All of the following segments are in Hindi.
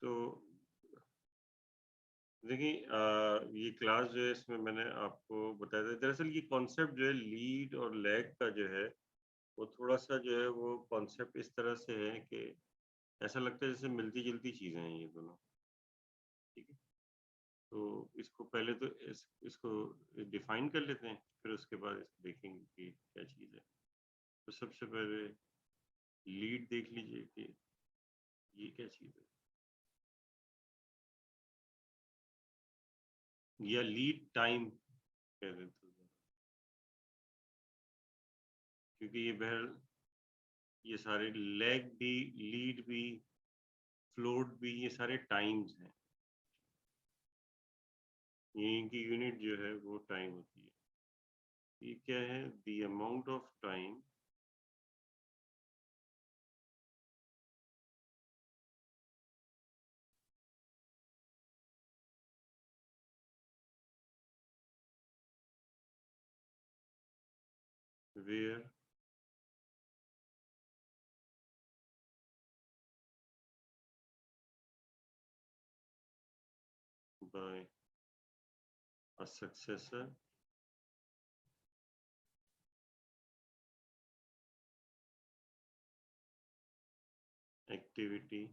तो देखिए ये क्लास जो है इसमें मैंने आपको बताया था दरअसल ये कॉन्सेप्ट जो है लीड और लैग का जो है वो थोड़ा-सा जो है वो कॉन्सेप्ट इस तरह से है कि ऐसा लगता है जैसे मिलती-जुलती चीज़ें हैं ये दोनों, ठीक है? तो इसको पहले तो इसको डिफाइन कर लेते हैं, फिर उसके बाद इसको देखेंगे कि क्या चीज़ है। तो सबसे पहले लीड देख लीजिए कि ये क्या चीज़ है? या लीड टाइम कह देते हैं, क्योंकि ये बहरहाल ये सारे लेग भी, लीड भी, फ्लोट भी ये सारे टाइम्स हैं। ये इनकी यूनिट जो है वो टाइम होती है। ये क्या है? The amount of time whereby a successor activity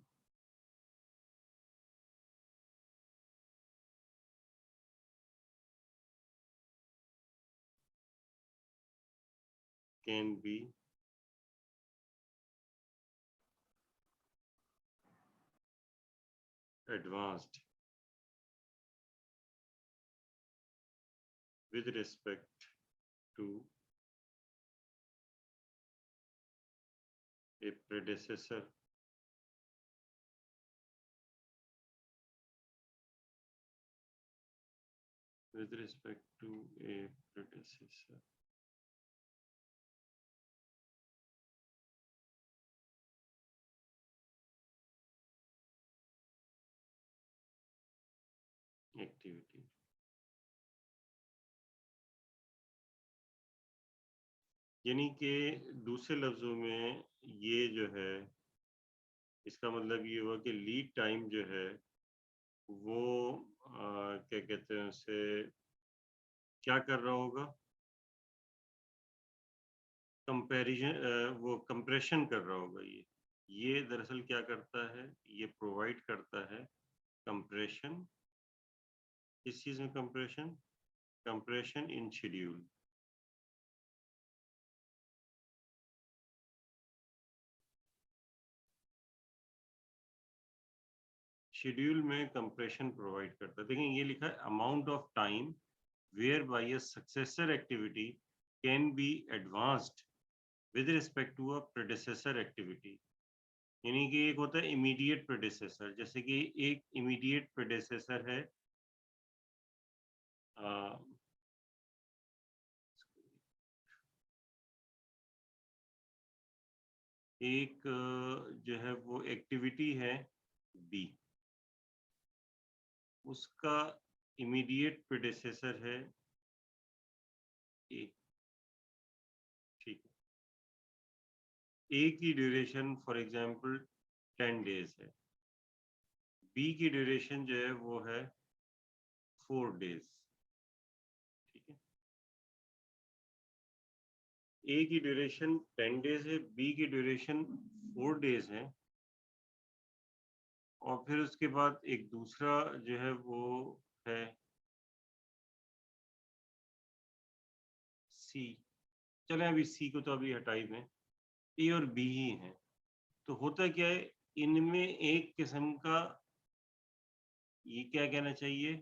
can be advanced with respect to a predecessor with respect to a predecessor activity. यानी कि दूसरे लफ्जों में ये जो है इसका मतलब ये हुआ कि लीड टाइम जो है वो क्या कहते हैं उसे क्या कर रहा होगा? कंपैरिजन वो कंप्रेशन कर रहा होगा ये दरअसल क्या करता है? ये प्रोवाइड करता है कंप्रेशन। किस चीज़ में compression? Compression in schedule. Schedule में कंप्रेशन प्रोवाइड करता है। देखिए ये लिखा है amount of time whereby a successor activity can be advanced with respect to a predecessor activity. यानी कि एक होता है इमीडिएट प्रेडेसेसर, जैसे कि एक इमीडिएट प्रेडेसेसर है अ, एक जो है वो एक्टिविटी है बी, उसका इमीडिएट प्रेडेसेसर है ए, ठीक है। ए की ड्यूरेशन फॉर एग्जांपल 10 डेज है, बी की ड्यूरेशन जो है वो है 4 डेज, ठीक है। ए की ड्यूरेशन 10 डेज है, बी की ड्यूरेशन 4 डेज है, और फिर उसके बाद एक दूसरा जो है वो है सी। चलें अभी सी को तो अभी हटा ही दें, ए और बी ही हैं। तो होता क्या है इनमें एक किस्म का ये क्या कहना चाहिए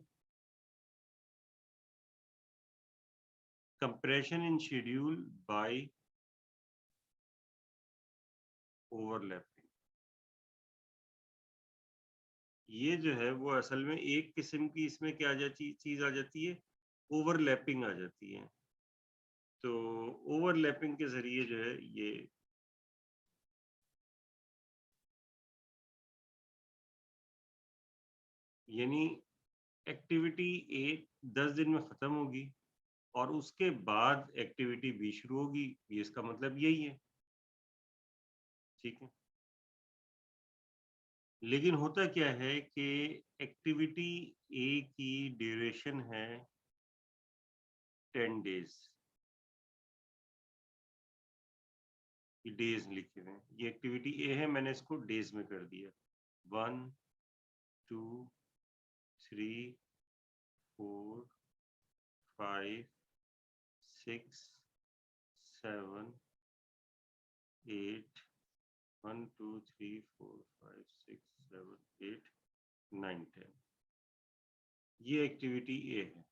compression in schedule by overlapping. ये जो है वो असल में एक किस्म की इसमें क्या आ जाती चीज आ जाती है, ओवरलैपिंग आ जाती है। तो ओवरलैपिंग के जरिए जो है ये यानी एक्टिविटी ए 10 दिन में खत्म होगी और उसके बाद एक्टिविटी बी शुरू होगी, ये इसका मतलब यही है, ठीक है। लेकिन होता क्या है कि एक्टिविटी ए की ड्यूरेशन है 10 डेज। ये डेज लिखे हुए हैं, ये एक्टिविटी ए है, मैंने इसको डेज में कर दिया। 1 2 3 4 5 6 7 8 1 2 3 4 5 6 7 8 9 10, ये एक्टिविटी ए है।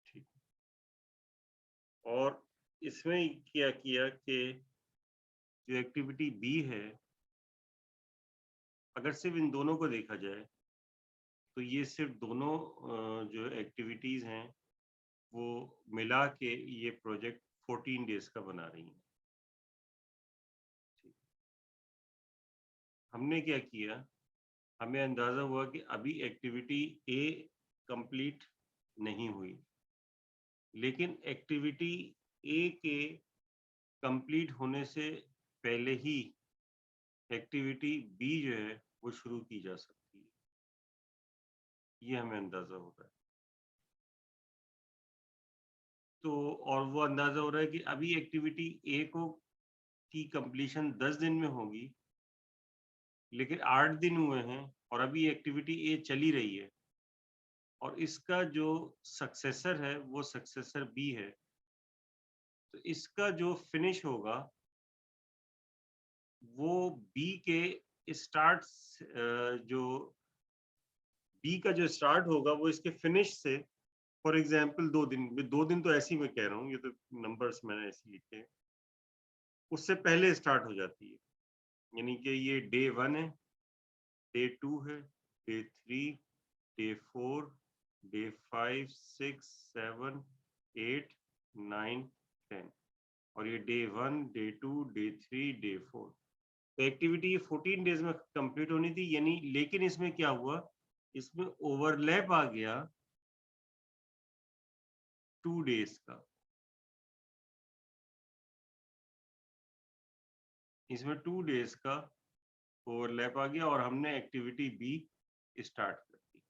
ठीक। और इसमें क्या किया कि जो एक्टिविटी बी है, अगर सिर्फ इन दोनों को देखा जाए तो ये सिर्फ दोनों जो एक्टिविटीज हैं वो मिला के ये प्रोजेक्ट 14 डेज का बना रही हैं। ठीक। हमने क्या किया, हमें अंदाजा हुआ कि अभी एक्टिविटी ए कंप्लीट नहीं हुई, लेकिन एक्टिविटी ए के कंप्लीट होने से पहले ही एक्टिविटी बी जो है वो शुरू की जा सकती है, ये हमें अंदाजा हो रहा है। तो और वो अंदाजा हो रहा है कि अभी एक्टिविटी ए को की कंप्लीशन 10 दिन में होगी, लेकिन 8 दिन हुए हैं और अभी एक्टिविटी ए चली रही है, और इसका जो सक्सेसर है वो सक्सेसर बी है। तो इसका जो फिनिश होगा वो बी के स्टार्ट, जो बी का जो स्टार्ट होगा वो इसके फिनिश से, फॉर एग्जाम्पल 2 दिन, 2 दिन तो ऐसे ही मैं कह रहा हूँ, ये तो नंबर्स मैंने ऐसे लिखे हैं, उससे पहले स्टार्ट हो जाती है। यानी कि ये डे 1 है, डे 2 है, डे 3, डे 4, डे 5 6 7 8 9 10, और ये डे 1, डे 2, डे 3, डे 4। तो एक्टिविटी 14 डेज में कंप्लीट होनी थी, यानी लेकिन इसमें क्या हुआ, इसमें ओवरलैप आ गया 2 डेज का। इसमें 2 डेज का ओवरलैप आ गया और हमने एक्टिविटी बी स्टार्ट कर दी,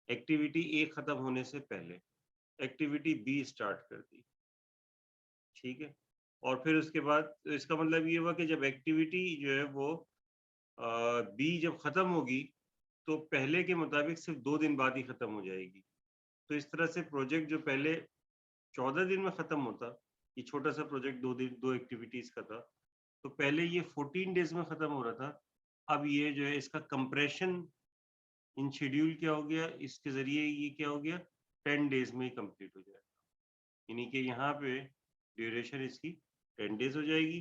एक्टिविटी ए खत्म होने से पहले एक्टिविटी बी स्टार्ट कर दी। ठीक है। और फिर उसके बाद तो इसका मतलब ये हुआ कि जब एक्टिविटी जो है वो बी जब खत्म होगी तो पहले के मुताबिक सिर्फ 2 दिन बाद ही खत्म हो जाएगी। तो इस तरह से प्रोजेक्ट जो पहले 14 दिन में खत्म होता, ये छोटा सा प्रोजेक्ट 2 दिन 2 एक्टिविटीज का था, तो पहले ये 14 डेज में खत्म हो रहा था। अब ये जो है इसका कंप्रेशन इन शेड्यूल क्या हो गया, इसके जरिए ये क्या हो गया, 10 डेज में ही कंप्लीट हो जाएगा। यानी कि यहाँ पे ड्यूरेशन इसकी 10 डेज हो जाएगी,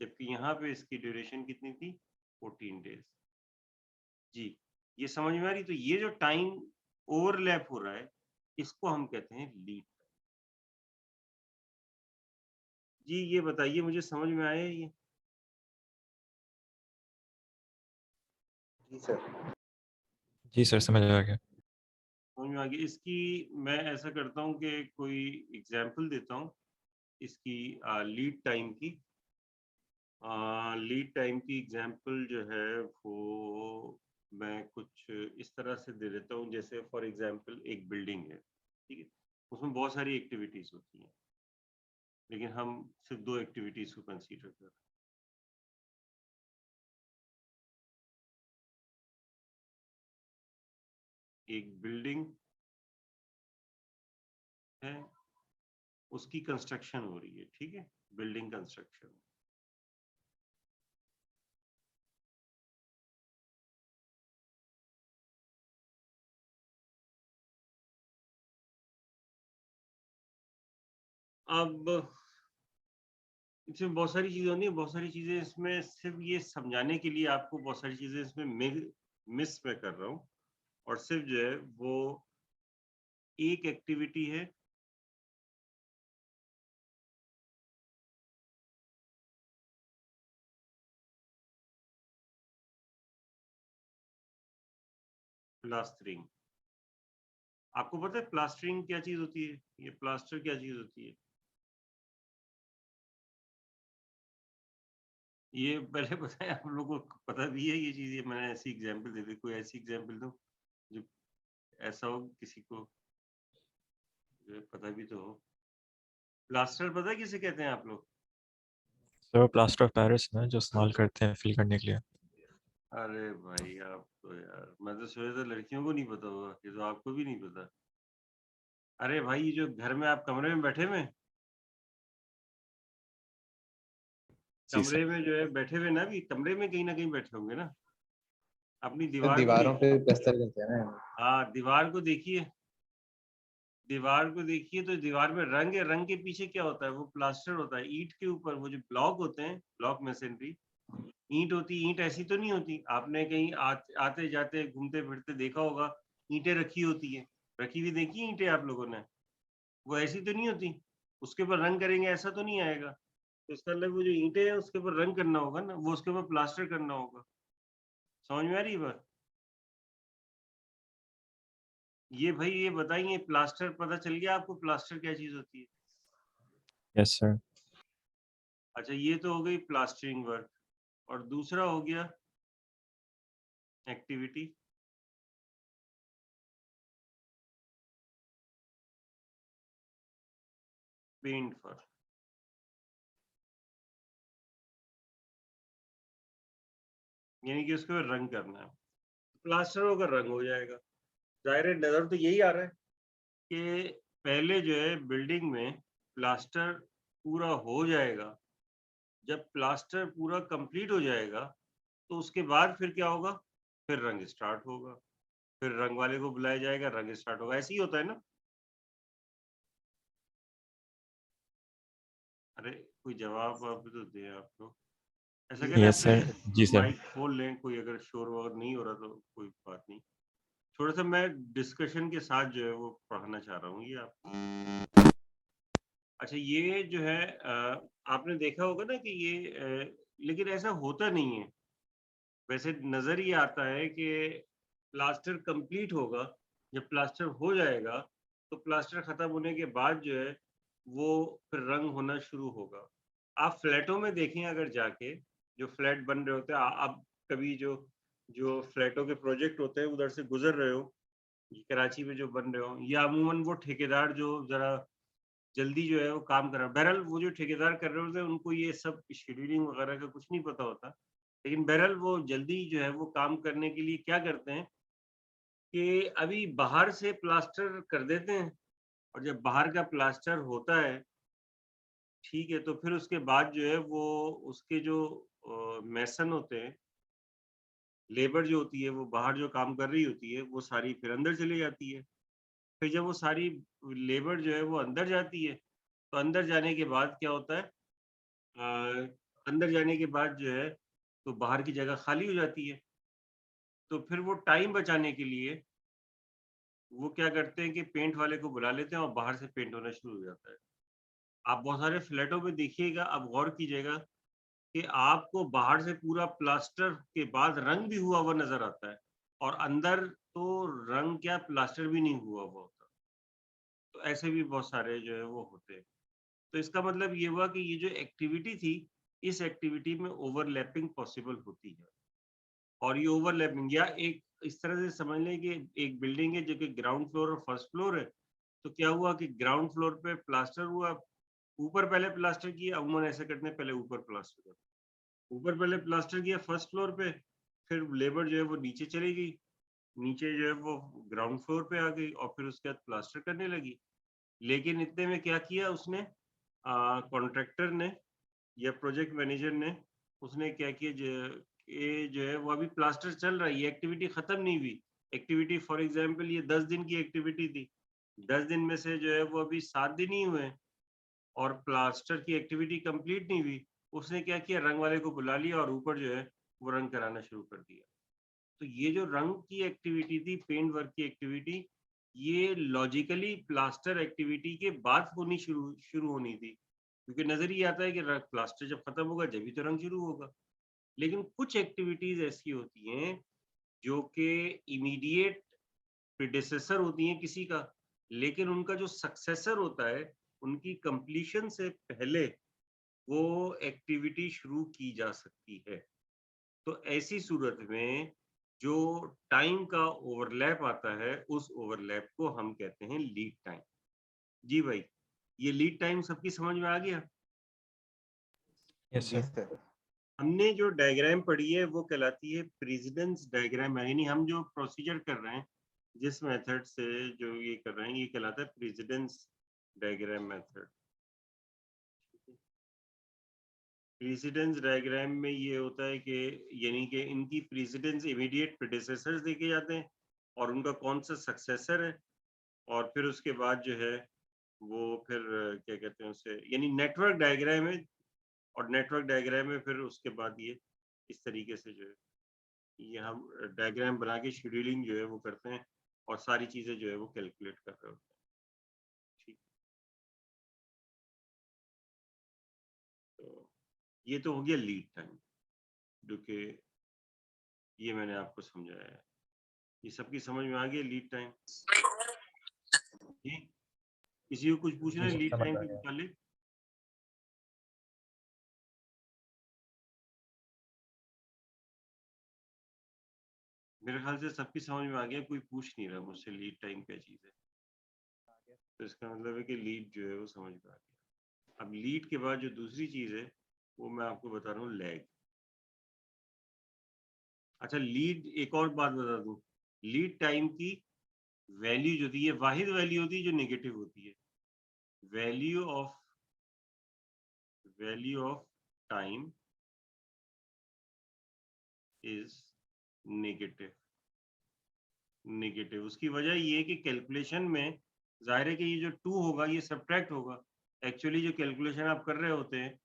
जबकि यहाँ पे इसकी ड्यूरेशन कितनी थी, 14 डेज। जी, ये समझ में आ रही? तो ये जो टाइम ओवरलैप हो रहा है इसको हम कहते हैं लीड। जी ये बताइए, मुझे समझ में आया ये? जी सर। जी सर, समझ आ गया। समझ में आ गया। इसकी मैं ऐसा करता हूँ कि कोई एग्जाम्पल देता हूँ इसकी लीड टाइम की। लीड टाइम की एग्जाम्पल जो है वो मैं कुछ इस तरह से दे देता हूँ, जैसे फॉर एग्जाम्पल एक बिल्डिंग है, ठीक है, उसमें बहुत सारी एक्टिविटीज होती हैं, लेकिन हम सिर्फ 2 एक्टिविटीज को कंसीडर कर रहे हैं। एक बिल्डिंग है, उसकी कंस्ट्रक्शन हो रही है, ठीक है, बिल्डिंग कंस्ट्रक्शन। अब इसमें बहुत सारी चीजें होती हैं, बहुत सारी चीजें इसमें सिर्फ ये समझाने के लिए आपको बहुत सारी चीजें इसमें मिस मैं कर रहा हूँ, और सिर्फ जो है वो एक एक्टिविटी है प्लास्टरिंग। आपको पता है प्लास्टरिंग क्या चीज होती है, ये प्लास्टर क्या चीज होती है? ये पहले बताएं, आप लोगों को पता भी है ये चीज़? ये मैंने ऐसी एग्जांपल दे दी, कोई ऐसी एग्जांपल दूं जो ऐसा हो किसी को जो है पता भी तो हो। प्लास्टर पता है किसे कहते हैं आप लोग? सर प्लास्टर ऑफ पेरिस ना जो इस्तेमाल करते हैं फिल करने के लिए। अरे भाई आप तो यार, मैं तो सोचा था लड़कियों को नहीं पता होगा, ये तो आपको भी नहीं पता। अरे भाई ये जो घर में आप कमरे में बैठे हुए, जी सर। कमरे में जो है बैठे हुए ना, भी कमरे में कहीं ना कहीं बैठे होंगे ना, अपनी सर दीवार को दीवारों देखिए। पे प्लास्टर करते हैं ना। हाँ, दीवार को देखिए, दीवार को देखिए तो दीवार में रंग है, रंग के पीछे क्या होता है? वो प्लास्टर होता है। ईंट के ऊपर वो जो ब्लॉक होते हैं, ब्लॉक मैसनरी, ईंट होती, ईंट ऐसी तो नहीं होती। आपने कहीं आते जाते घूमते फिरते देखा होगा, ईंटें रखी होती है, रखी हुई देखी ईंटें आप लोगों ने? वो ऐसी तो नहीं होती, उसके ऊपर रंग करेंगे ऐसा तो नहीं आएगा। तो इसका मतलब वो जो ईंटें हैं उसके ऊपर रंग करना होगा ना, वो उसके ऊपर प्लास्टर करना होगा। समझ में आ रही है बात? ये भाई ये बताइए, प्लास्टर पता चल गया आपको प्लास्टर क्या चीज होती है? Yes sir. अच्छा, ये तो हो गई प्लास्टरिंग वर्क। और दूसरा हो गया एक्टिविटी। पेंट वर्क, यानी कि उसके ऊपर रंग करना है। प्लास्टर होकर रंग हो जाएगा। जाहिर है नजर तो यही आ रहा है कि पहले जो है बिल्डिंग में प्लास्टर पूरा हो जाएगा। जब प्लास्टर पूरा कंप्लीट हो जाएगा तो उसके बाद फिर क्या होगा? फिर रंग स्टार्ट होगा, फिर रंग वाले को बुलाया जाएगा, रंग स्टार्ट होगा। ऐसे ही होता है ना? अरे कोई जवाब आप भी तो दें आप लोग। ऐसा करें, यस अपने सर। जी सर। माइक खोल लें, कोई अगर शोर वगैरह नहीं हो रहा तो कोई बात नहीं। थोड़ा सा मैं डिस्कशन के साथ जो है वो पढ़ाना चाह रहा हूँ ये आप। अच्छा, ये जो है आपने देखा होगा ना कि ये लेकिन ऐसा होता नहीं है। वैसे नजर ये आता है कि प्लास्टर कंप्लीट होगा, जब प्लास्टर हो जाएगा तो प्लास्टर खत्म होने के बाद जो है वो फिर रंग होना शुरू होगा। आप फ्लैटों में देखें अगर जाके, जो फ्लैट बन रहे होते हैं, आप कभी जो जो फ्लैटों के प्रोजेक्ट होते हैं उधर से गुजर रहे हो, कराची में जो बन रहे हो, या अमूमन वो ठेकेदार जो जरा जल्दी जो है वो काम कर रहा है। बहरहाल वो जो ठेकेदार कर रहे होते हैं उनको ये सब शेड्यूलिंग वगैरह का कुछ नहीं पता होता। लेकिन बहरहाल वो जल्दी जो है वो काम करने के लिए क्या करते हैं कि अभी बाहर से प्लास्टर कर देते हैं, और जब बाहर का प्लास्टर होता है, ठीक है, तो फिर उसके बाद जो है वो उसके जो मेसन होते हैं, लेबर जो होती है वो बाहर जो काम कर रही होती है वो सारी फिर अंदर चली जाती है। फिर जब वो सारी लेबर जो है वो अंदर जाती है, तो अंदर जाने के बाद क्या होता है, अ, अंदर जाने के बाद जो है तो बाहर की जगह खाली हो जाती है। तो फिर वो टाइम बचाने के लिए वो क्या करते हैं कि पेंट वाले को बुला लेते हैं और बाहर से पेंट होना शुरू हो जाता है। आप बहुत सारे फ्लैटों में देखिएगा, आप गौर कीजिएगा कि आपको बाहर से पूरा प्लास्टर के बाद रंग भी हुआ हुआ नज़र आता है, और अंदर तो रंग क्या, प्लास्टर भी नहीं हुआ हुआ होता। तो ऐसे भी बहुत सारे जो है वो होते हैं। तो इसका मतलब ये हुआ कि ये जो एक्टिविटी थी, इस एक्टिविटी में ओवरलैपिंग पॉसिबल होती है। और ये ओवरलैपिंग, या एक इस तरह से समझ लें कि एक बिल्डिंग है जो कि ग्राउंड फ्लोर और फर्स्ट फ्लोर है। तो क्या हुआ कि ग्राउंड फ्लोर पे प्लास्टर हुआ, ऊपर पहले प्लास्टर किया, अमूमन ऐसे करते हैं पहले ऊपर प्लास्टर किया, ऊपर पहले प्लास्टर किया फर्स्ट फ्लोर पे, फिर लेबर जो है वो नीचे चली गई, नीचे जो है वो ग्राउंड फ्लोर पे आ गई और फिर उसके बाद प्लास्टर करने लगी। लेकिन इतने में क्या किया उसने, कॉन्ट्रैक्टर ने या प्रोजेक्ट मैनेजर ने, उसने क्या किया, ये जो है वो अभी प्लास्टर चल रहा है, ये एक्टिविटी खत्म नहीं हुई। एक्टिविटी फॉर एग्जांपल ये 10 दिन की एक्टिविटी थी, 10 दिन में से जो है वो अभी 7 दिन ही हुए हैं, और प्लास्टर की एक्टिविटी कंप्लीट नहीं हुई। उसने क्या किया, रंग वाले को बुला लिया और ऊपर जो है वो रंग कराना शुरू कर दिया। तो ये जो रंग की एक्टिविटी थी, पेंट वर्क की एक्टिविटी, ये लॉजिकली प्लास्टर एक्टिविटी के बाद होनी शुरू शुरू होनी थी, क्योंकि नजर ही आता है कि प्लास्टर जब खत्म होगा जब भी तो रंग शुरू होगा। लेकिन कुछ एक्टिविटीज ऐसी होती हैं जो कि इमीडिएट प्रिडेसेसर होती हैं किसी का, लेकिन उनका जो सक्सेसर होता है, उनकी कंप्लीशन से पहले वो एक्टिविटी शुरू की जा सकती है। तो ऐसी सूरत में जो टाइम का ओवरलैप आता है, उस ओवरलैप को हम कहते हैं लीड टाइम। जी भाई, ये लीड टाइम सबकी समझ में आ गया? Yes yes sir. सर। हमने जो डायग्राम पढ़ी है वो कहलाती है प्रेसिडेंस डायग्राम, यानी हम जो प्रोसीजर कर रहे हैं, जिस मेथड से जो ये कर रहे हैं, ये कहलाता है precedence diagram method. Precedence diagram में ये होता है कि यानी कि इनकी प्रेसिडेंस इमीडिएट प्रेडिसेसर्स देखे जाते हैं और उनका कौन सा सक्सेसर है, और फिर उसके बाद जो है वो फिर क्या कहते हैं उसे, यानी नेटवर्क डायग्राम है, और नेटवर्क डायग्राम में फिर उसके बाद ये इस तरीके से जो है ये हम डायग्राम बना के शेड्यूलिंग जो है वो करते हैं, और सारी चीजें जो है वो कैलकुलेट कर रहे होते हैं। ठीक, तो ये तो हो गया लीड टाइम, जो कि ये मैंने आपको समझाया है। ये सबकी समझ में आ गया लीड टाइम? ठीक, किसी को कुछ पूछना जी है सर, लीड समझ टाइम आ के गया। मुतालिक? मेरे ख्याल से सबकी समझ में आ गया, कोई पूछ नहीं रहा मुझसे लीड टाइम क्या चीज है। तो इसका मतलब है कि लीड जो है वो समझ में आ गया। अब लीड के बाद जो दूसरी चीज है वो मैं आपको बता रहा हूँ, लैग। अच्छा, लीड, एक और बात बता दूं, लीड टाइम की वैल्यू जो होती है, वाहिद वैल्यू होती है जो नेगेटिव होती है। Value of time is negative. उसकी वजह ये है कि कैलकुलेशन में जाहिर है कि ये जो 2 होगा ये सब्ट्रैक्ट होगा। एक्चुअली जो कैलकुलेशन आप कर रहे होते हैं,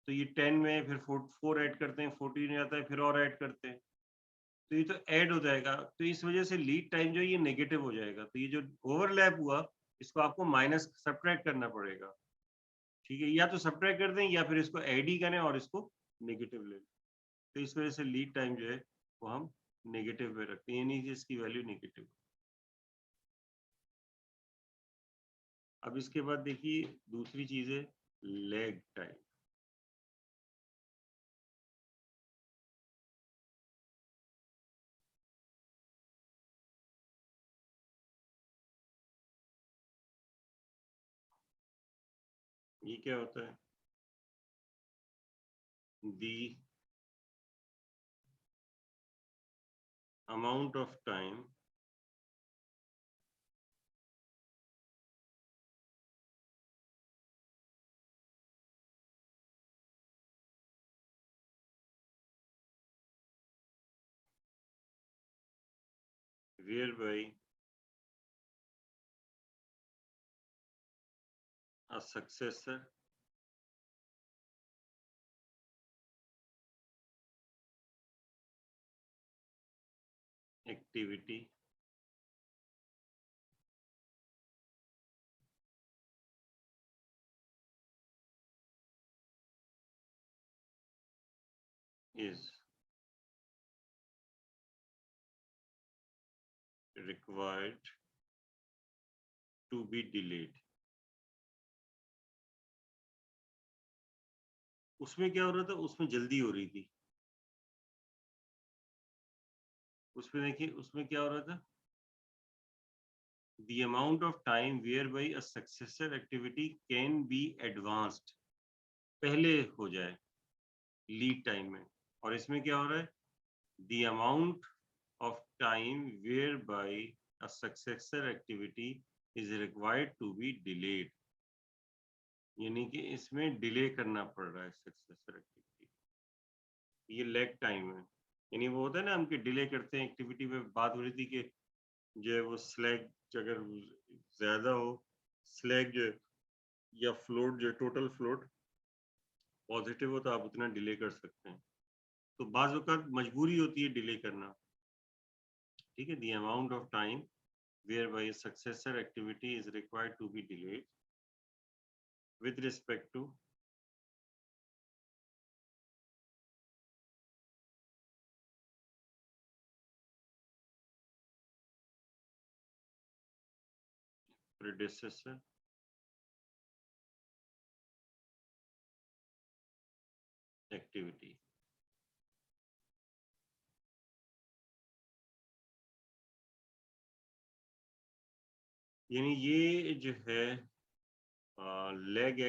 तो ये 10 में फिर 4 ऐड करते हैं, 14 हो जाता है, फिर और ऐड करते हैं, तो ये तो ऐड हो जाएगा। तो इस वजह से लीड टाइम जो है ये नेगेटिव हो जाएगा। तो ये जो ओवरलैप हुआ, इसको आपको माइनस सब्ट्रैक्ट करना पड़ेगा। ठीक है, या तो सब्ट्रैक्ट कर दें या फिर इसको ऐड ही करें और इसको नेगेटिव ले लें। तो इस वजह से लीड टाइम जो है वो हम नेगेटिव में रखते हैं, यानी कि इसकी वैल्यू नेगेटिव। अब इसके बाद देखिए दूसरी चीज है लैग टाइम। ये क्या होता है? The amount of time whereby a successor activity is required to be delayed। उसमें क्या हो रहा था, उसमें जल्दी हो रही थी। उसमें देखिए उसमें क्या हो रहा था, the amount of time whereby a successor activity can be advanced, पहले हो जाए लीड टाइम में। और इसमें क्या हो रहा है, the amount of time whereby a successor activity is required to be delayed, यानी कि इसमें डिले करना पड़ रहा है सक्सेसर एक्टिविटी। ये लैग टाइम है, यानी वो होता है ना हम कि डिले करते हैं एक्टिविटी में। बात हो रही थी कि जो है वो स्लैग अगर ज्यादा हो, स्लैग जो है या फ्लोट जो टोटल फ्लोट पॉजिटिव हो, तो आप उतना डिले कर सकते हैं। तो बाज़ वक़्त मजबूरी होती है डिले करना। ठीक है, the amount of time whereby a successor activity is required to be delayed with respect to predecessor activity. यानी ये जो है लेग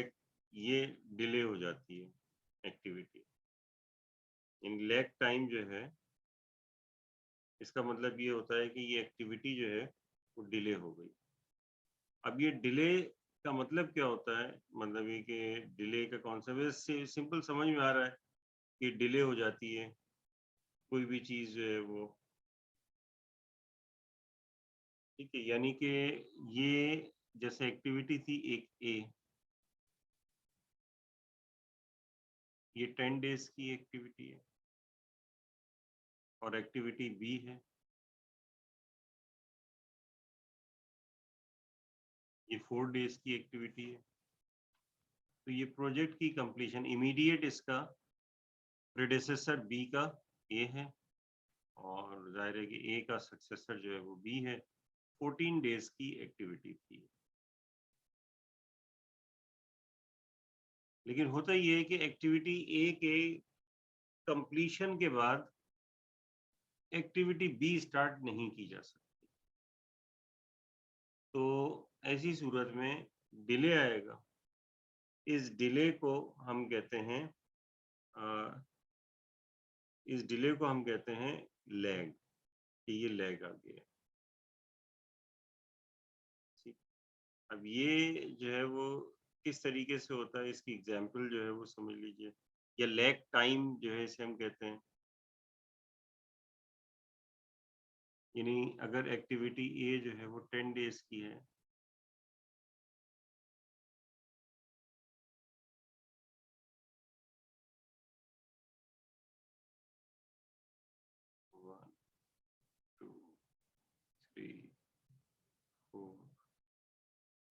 ये डिले हो जाती है एक्टिविटी। इन लेग टाइम जो है, इसका मतलब ये होता है कि ये एक्टिविटी जो है वो डिले हो गई। अब ये डिले का मतलब क्या होता है? मतलब ये कि डिले का कॉन्सेप्ट सिंपल समझ में आ रहा है कि डिले हो जाती है कोई भी चीज जो है वो, ठीक है। यानी कि ये जैसे एक्टिविटी थी एक ए, ये 10 डेज की एक्टिविटी है, और एक्टिविटी बी है, ये 4 डेज की एक्टिविटी है। तो ये प्रोजेक्ट की कंप्लीशन इमीडिएट इसका प्रेडेसेसर बी का ए है, और जाहिर है कि ए का सक्सेसर जो है वो बी है। 14 डेज की एक्टिविटी थी। लेकिन होता ये है कि एक्टिविटी ए के कंप्लीशन के बाद एक्टिविटी बी स्टार्ट नहीं की जा सकती। तो ऐसी सूरत में डिले आएगा। इस डिले को हम कहते हैं इस डिले को हम कहते हैं लैग, कि ये लैग आ गया। ठीक। अब ये जो है वो किस तरीके से होता है, इसकी एग्जांपल जो है वो समझ लीजिए, या लैग टाइम जो है इसे हम कहते हैं। यानी अगर एक्टिविटी ए जो है वो 10 डेज की है, one two three four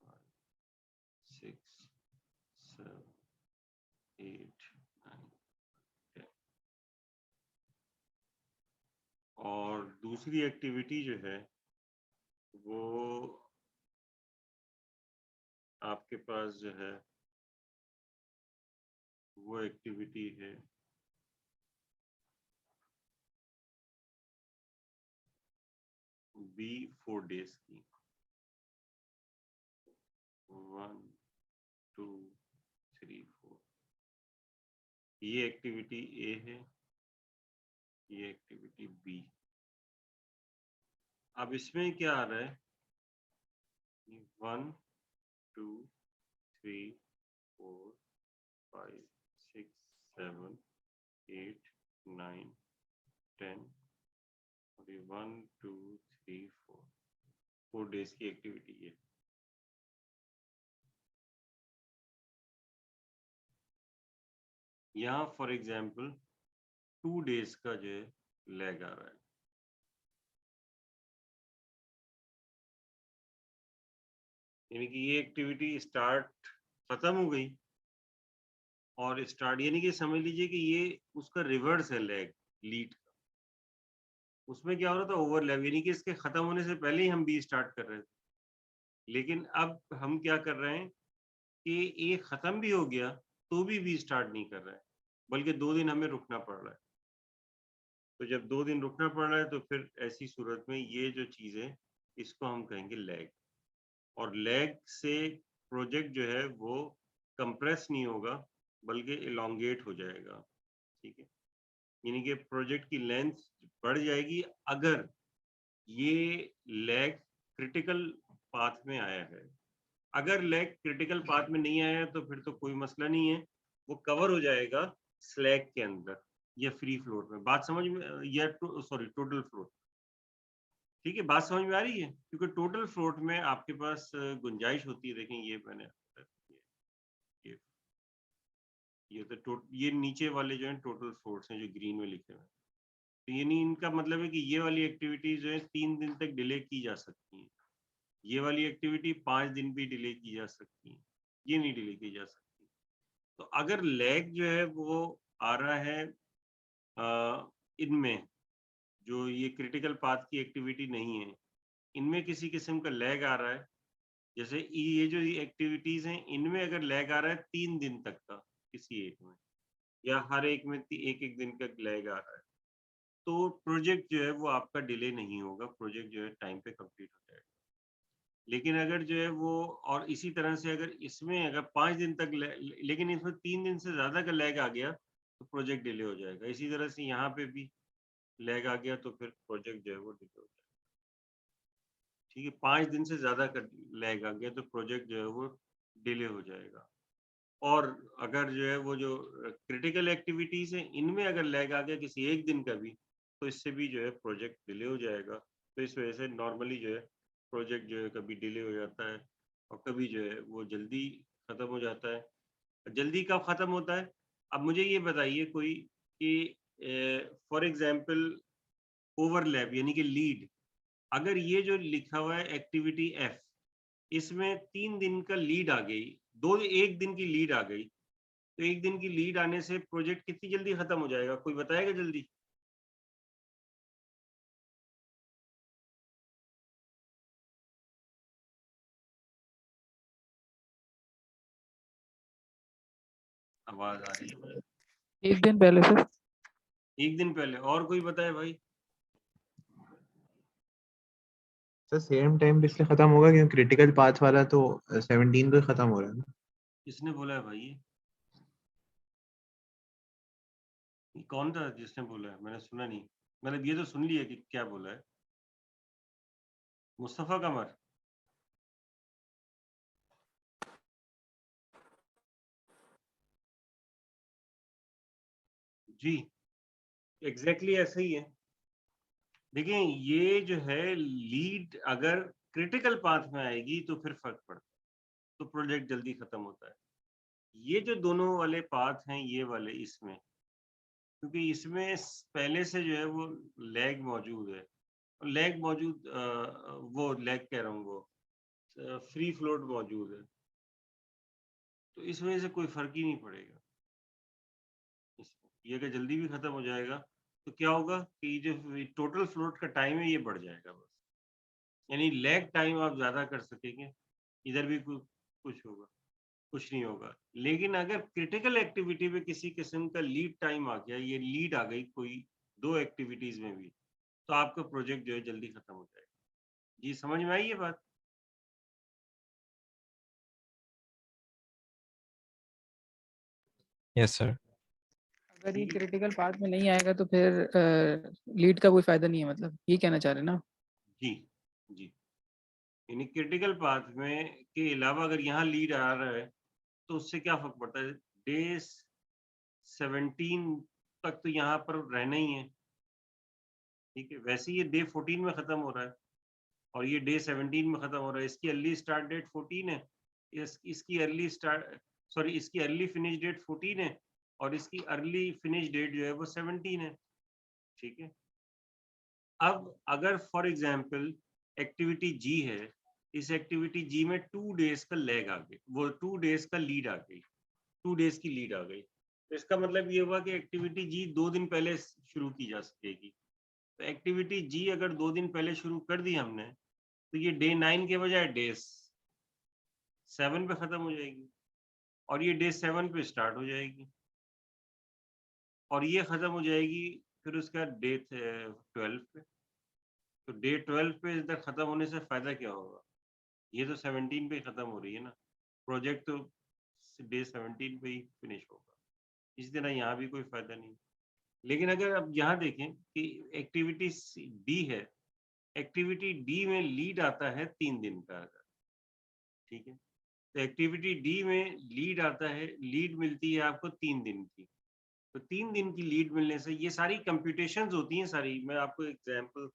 five six seven eight nine 10, और दूसरी एक्टिविटी जो है वो आपके पास जो है वो एक्टिविटी है बी 4 डेज की। 1 2 3 4, ये एक्टिविटी ए है, ये एक्टिविटी बी। अब इसमें क्या आ रहा है? 1 2 3 4 5 6 7 8 9 10, और ये 1 2 3 4 डेज की एक्टिविटी है। यहाँ फॉर एग्जाम्पल 2 डेज का जो है लैग आ रहा है। यानी कि ये एक्टिविटी स्टार्ट खत्म हो गई, और स्टार्ट यानी कि समझ लीजिए कि ये उसका रिवर्स है लैग लीड का। उसमें क्या हो रहा था? ओवरलैप, यानी कि इसके खत्म होने से पहले ही हम बी स्टार्ट कर रहे थे। लेकिन अब हम क्या कर रहे हैं कि ए खत्म भी हो गया तो भी बी स्टार्ट नहीं कर रहा है, बल्कि 2 दिन हमें रुकना पड़ रहा है। तो जब 2 दिन रुकना पड़ रहा है तो फिर ऐसी सूरत में ये जो चीज़ है इसको हम कहेंगे लैग। और लैग से प्रोजेक्ट जो है वो कंप्रेस नहीं होगा, बल्कि इलोंगेट हो जाएगा। ठीक है। यानी कि प्रोजेक्ट की लेंथ बढ़ जाएगी अगर ये लैग क्रिटिकल पाथ में आया है। अगर लैग क्रिटिकल पाथ में नहीं आया तो फिर तो कोई मसला नहीं है, वो कवर हो जाएगा स्लैग के अंदर या फ्री फ्लोट में। बात समझ में, या सॉरी टोटल फ्लोट। ठीक है, बात समझ में आ रही है? क्योंकि टोटल फ्लोट में आपके पास गुंजाइश होती है। देखें ये मैंने ये ये नीचे वाले जो है टोटल फ्लोट्स हैं जो ग्रीन में लिखे हुए हैं। तो यानी इनका मतलब है कि ये वाली एक्टिविटीज जो है 3 दिन तक डिले की जा सकती हैं। ये वाली एक्टिविटी 5 दिन भी डिले की जा सकती है, ये नहीं डिले की जा सकती। तो अगर लैग जो है वो आ रहा है इनमें, जो ये क्रिटिकल पाथ की एक्टिविटी नहीं है, इनमें किसी किस्म का लैग आ रहा है, जैसे ये जो एक्टिविटीज हैं इनमें अगर लैग आ रहा है 3 दिन तक का किसी एक में, या हर एक में एक एक दिन का लैग आ रहा है, तो प्रोजेक्ट जो है वो आपका डिले नहीं होगा, प्रोजेक्ट जो है टाइम पे कंप्लीट हो जाएगा। लेकिन अगर जो है वो, और इसी तरह से अगर इसमें अगर 5 दिन तक लेकिन इसमें 3 दिन से ज़्यादा का लैग आ गया तो प्रोजेक्ट डिले हो जाएगा। इसी तरह से यहाँ पे भी लैग आ गया तो फिर प्रोजेक्ट जो है वो डिले हो जाएगा। ठीक है, 5 दिन से ज़्यादा का लैग आ गया तो प्रोजेक्ट जो है वो डिले हो जाएगा। और अगर जो है वो जो क्रिटिकल एक्टिविटीज़ हैं, इनमें अगर लैग आ गया किसी एक दिन का भी, तो इससे भी जो है प्रोजेक्ट डिले हो जाएगा। तो इस वजह से नॉर्मली जो है प्रोजेक्ट जो है कभी डिले हो जाता है और कभी जो है वो जल्दी ख़त्म हो जाता है। जल्दी कब ख़त्म होता है? अब मुझे ये बताइए कोई कि फॉर एग्ज़ाम्पल ओवरलैप यानी कि लीड, अगर ये जो लिखा हुआ है एक्टिविटी एफ, इसमें 3 दिन का लीड आ गई, 1 दिन की लीड आ गई, तो 1 दिन की लीड आने से प्रोजेक्ट कितनी जल्दी खत्म हो जाएगा? कोई बताएगा जल्दी? आवाज़ आ रही है। एक दिन पहले से। 1 दिन पहले। और कोई बताए भाई? सर सेम टाइम पे इसलिए खत्म होगा क्योंकि क्रिटिकल पाथ वाला तो 17 को ही खत्म हो रहा है ना। किसने बोला है भाई ये? कौन था जिसने बोला है? मैंने सुना नहीं। मतलब ये तो सुन लिया कि क्या बोला है। मुस्तफ़ा कमर? जी, एग्ज़ैक्टली ऐसा ही है। देखिए ये जो है लीड अगर क्रिटिकल पाथ में आएगी तो फिर फ़र्क पड़ता है, तो प्रोजेक्ट जल्दी खत्म होता है। ये जो दोनों वाले पाथ हैं ये वाले इसमें, क्योंकि इसमें पहले से जो है वो लैग मौजूद है। लैग मौजूद वो लैग कह रहा हूँ वो फ्री फ्लोट मौजूद है, तो इस वजह से कोई फर्क ही नहीं पड़ेगा इसमें। ये अगर जल्दी भी खत्म हो जाएगा तो क्या होगा कि जो टोटल फ्लोट का टाइम है ये बढ़ जाएगा बस, यानी लैग टाइम आप ज़्यादा कर सकेंगे, इधर भी कुछ होगा, कुछ नहीं होगा। लेकिन अगर क्रिटिकल एक्टिविटी में किसी किस्म का लीड टाइम आ गया, ये लीड आ गई कोई 2 एक्टिविटीज़ में भी, तो आपका प्रोजेक्ट जो है जल्दी खत्म हो जाएगा। जी, समझ में आई ये बात? Yes sir. अगर ये ठीक है। क्रिटिकल पार्ट में नहीं आएगा तो फिर लीड का कोई फायदा नहीं है, मतलब ये कहना चाह रहे हैं ना। जी, जी। यानी क्रिटिकल पाथ में के अलावा अगर यहाँ लीड आ रहा है, तो उससे क्या फ़र्क पड़ता है? डे 17 तक तो यहाँ पर रहना ही है, ठीक है? वैसे ही ये डे 14 में ख़त्म हो रहा है और ये डे 17 में ख़त्म हो रहा है। इसकी अर्ली स्टार्ट डेट 14 है, इसकी अर्ली स्टार्ट सॉरी इसकी अर्ली फिनिश डेट 14 है और इसकी अर्ली फिनिश डेट जो है वो 17 है, ठीक है? अब अगर फॉर एग्जांपल एक्टिविटी जी है, इस एक्टिविटी जी में 2 डेज़ का लैग आ गई, वो 2 डेज़ का लीड आ गई, 2 डेज़ की लीड आ गई। तो इसका मतलब ये हुआ कि एक्टिविटी जी 2 दिन पहले शुरू की जा सकेगी। तो एक्टिविटी जी अगर 2 दिन पहले शुरू कर दी हमने, तो ये डे 9 के बजाय डे 7 पे खत्म हो जाएगी और ये डे 7 पे स्टार्ट हो जाएगी और ये खत्म हो जाएगी फिर उसका डे 12 पे। तो डे 12 पे इधर खत्म होने से फायदा क्या होगा? ये तो 17 पे ही खत्म हो रही है ना, प्रोजेक्ट तो डे 17 पे ही फिनिश होगा। इसी तरह यहाँ भी कोई फायदा नहीं। लेकिन अगर आप यहाँ देखें कि एक्टिविटी डी है, एक्टिविटी डी में लीड आता है 3 दिन का अगर, ठीक है? तो एक्टिविटी डी में लीड आता है, लीड मिलती है आपको 3 दिन की। तो 3 दिन की लीड मिलने से ये सारी कंप्यूटेशंस होती हैं सारी, मैं आपको एग्जांपल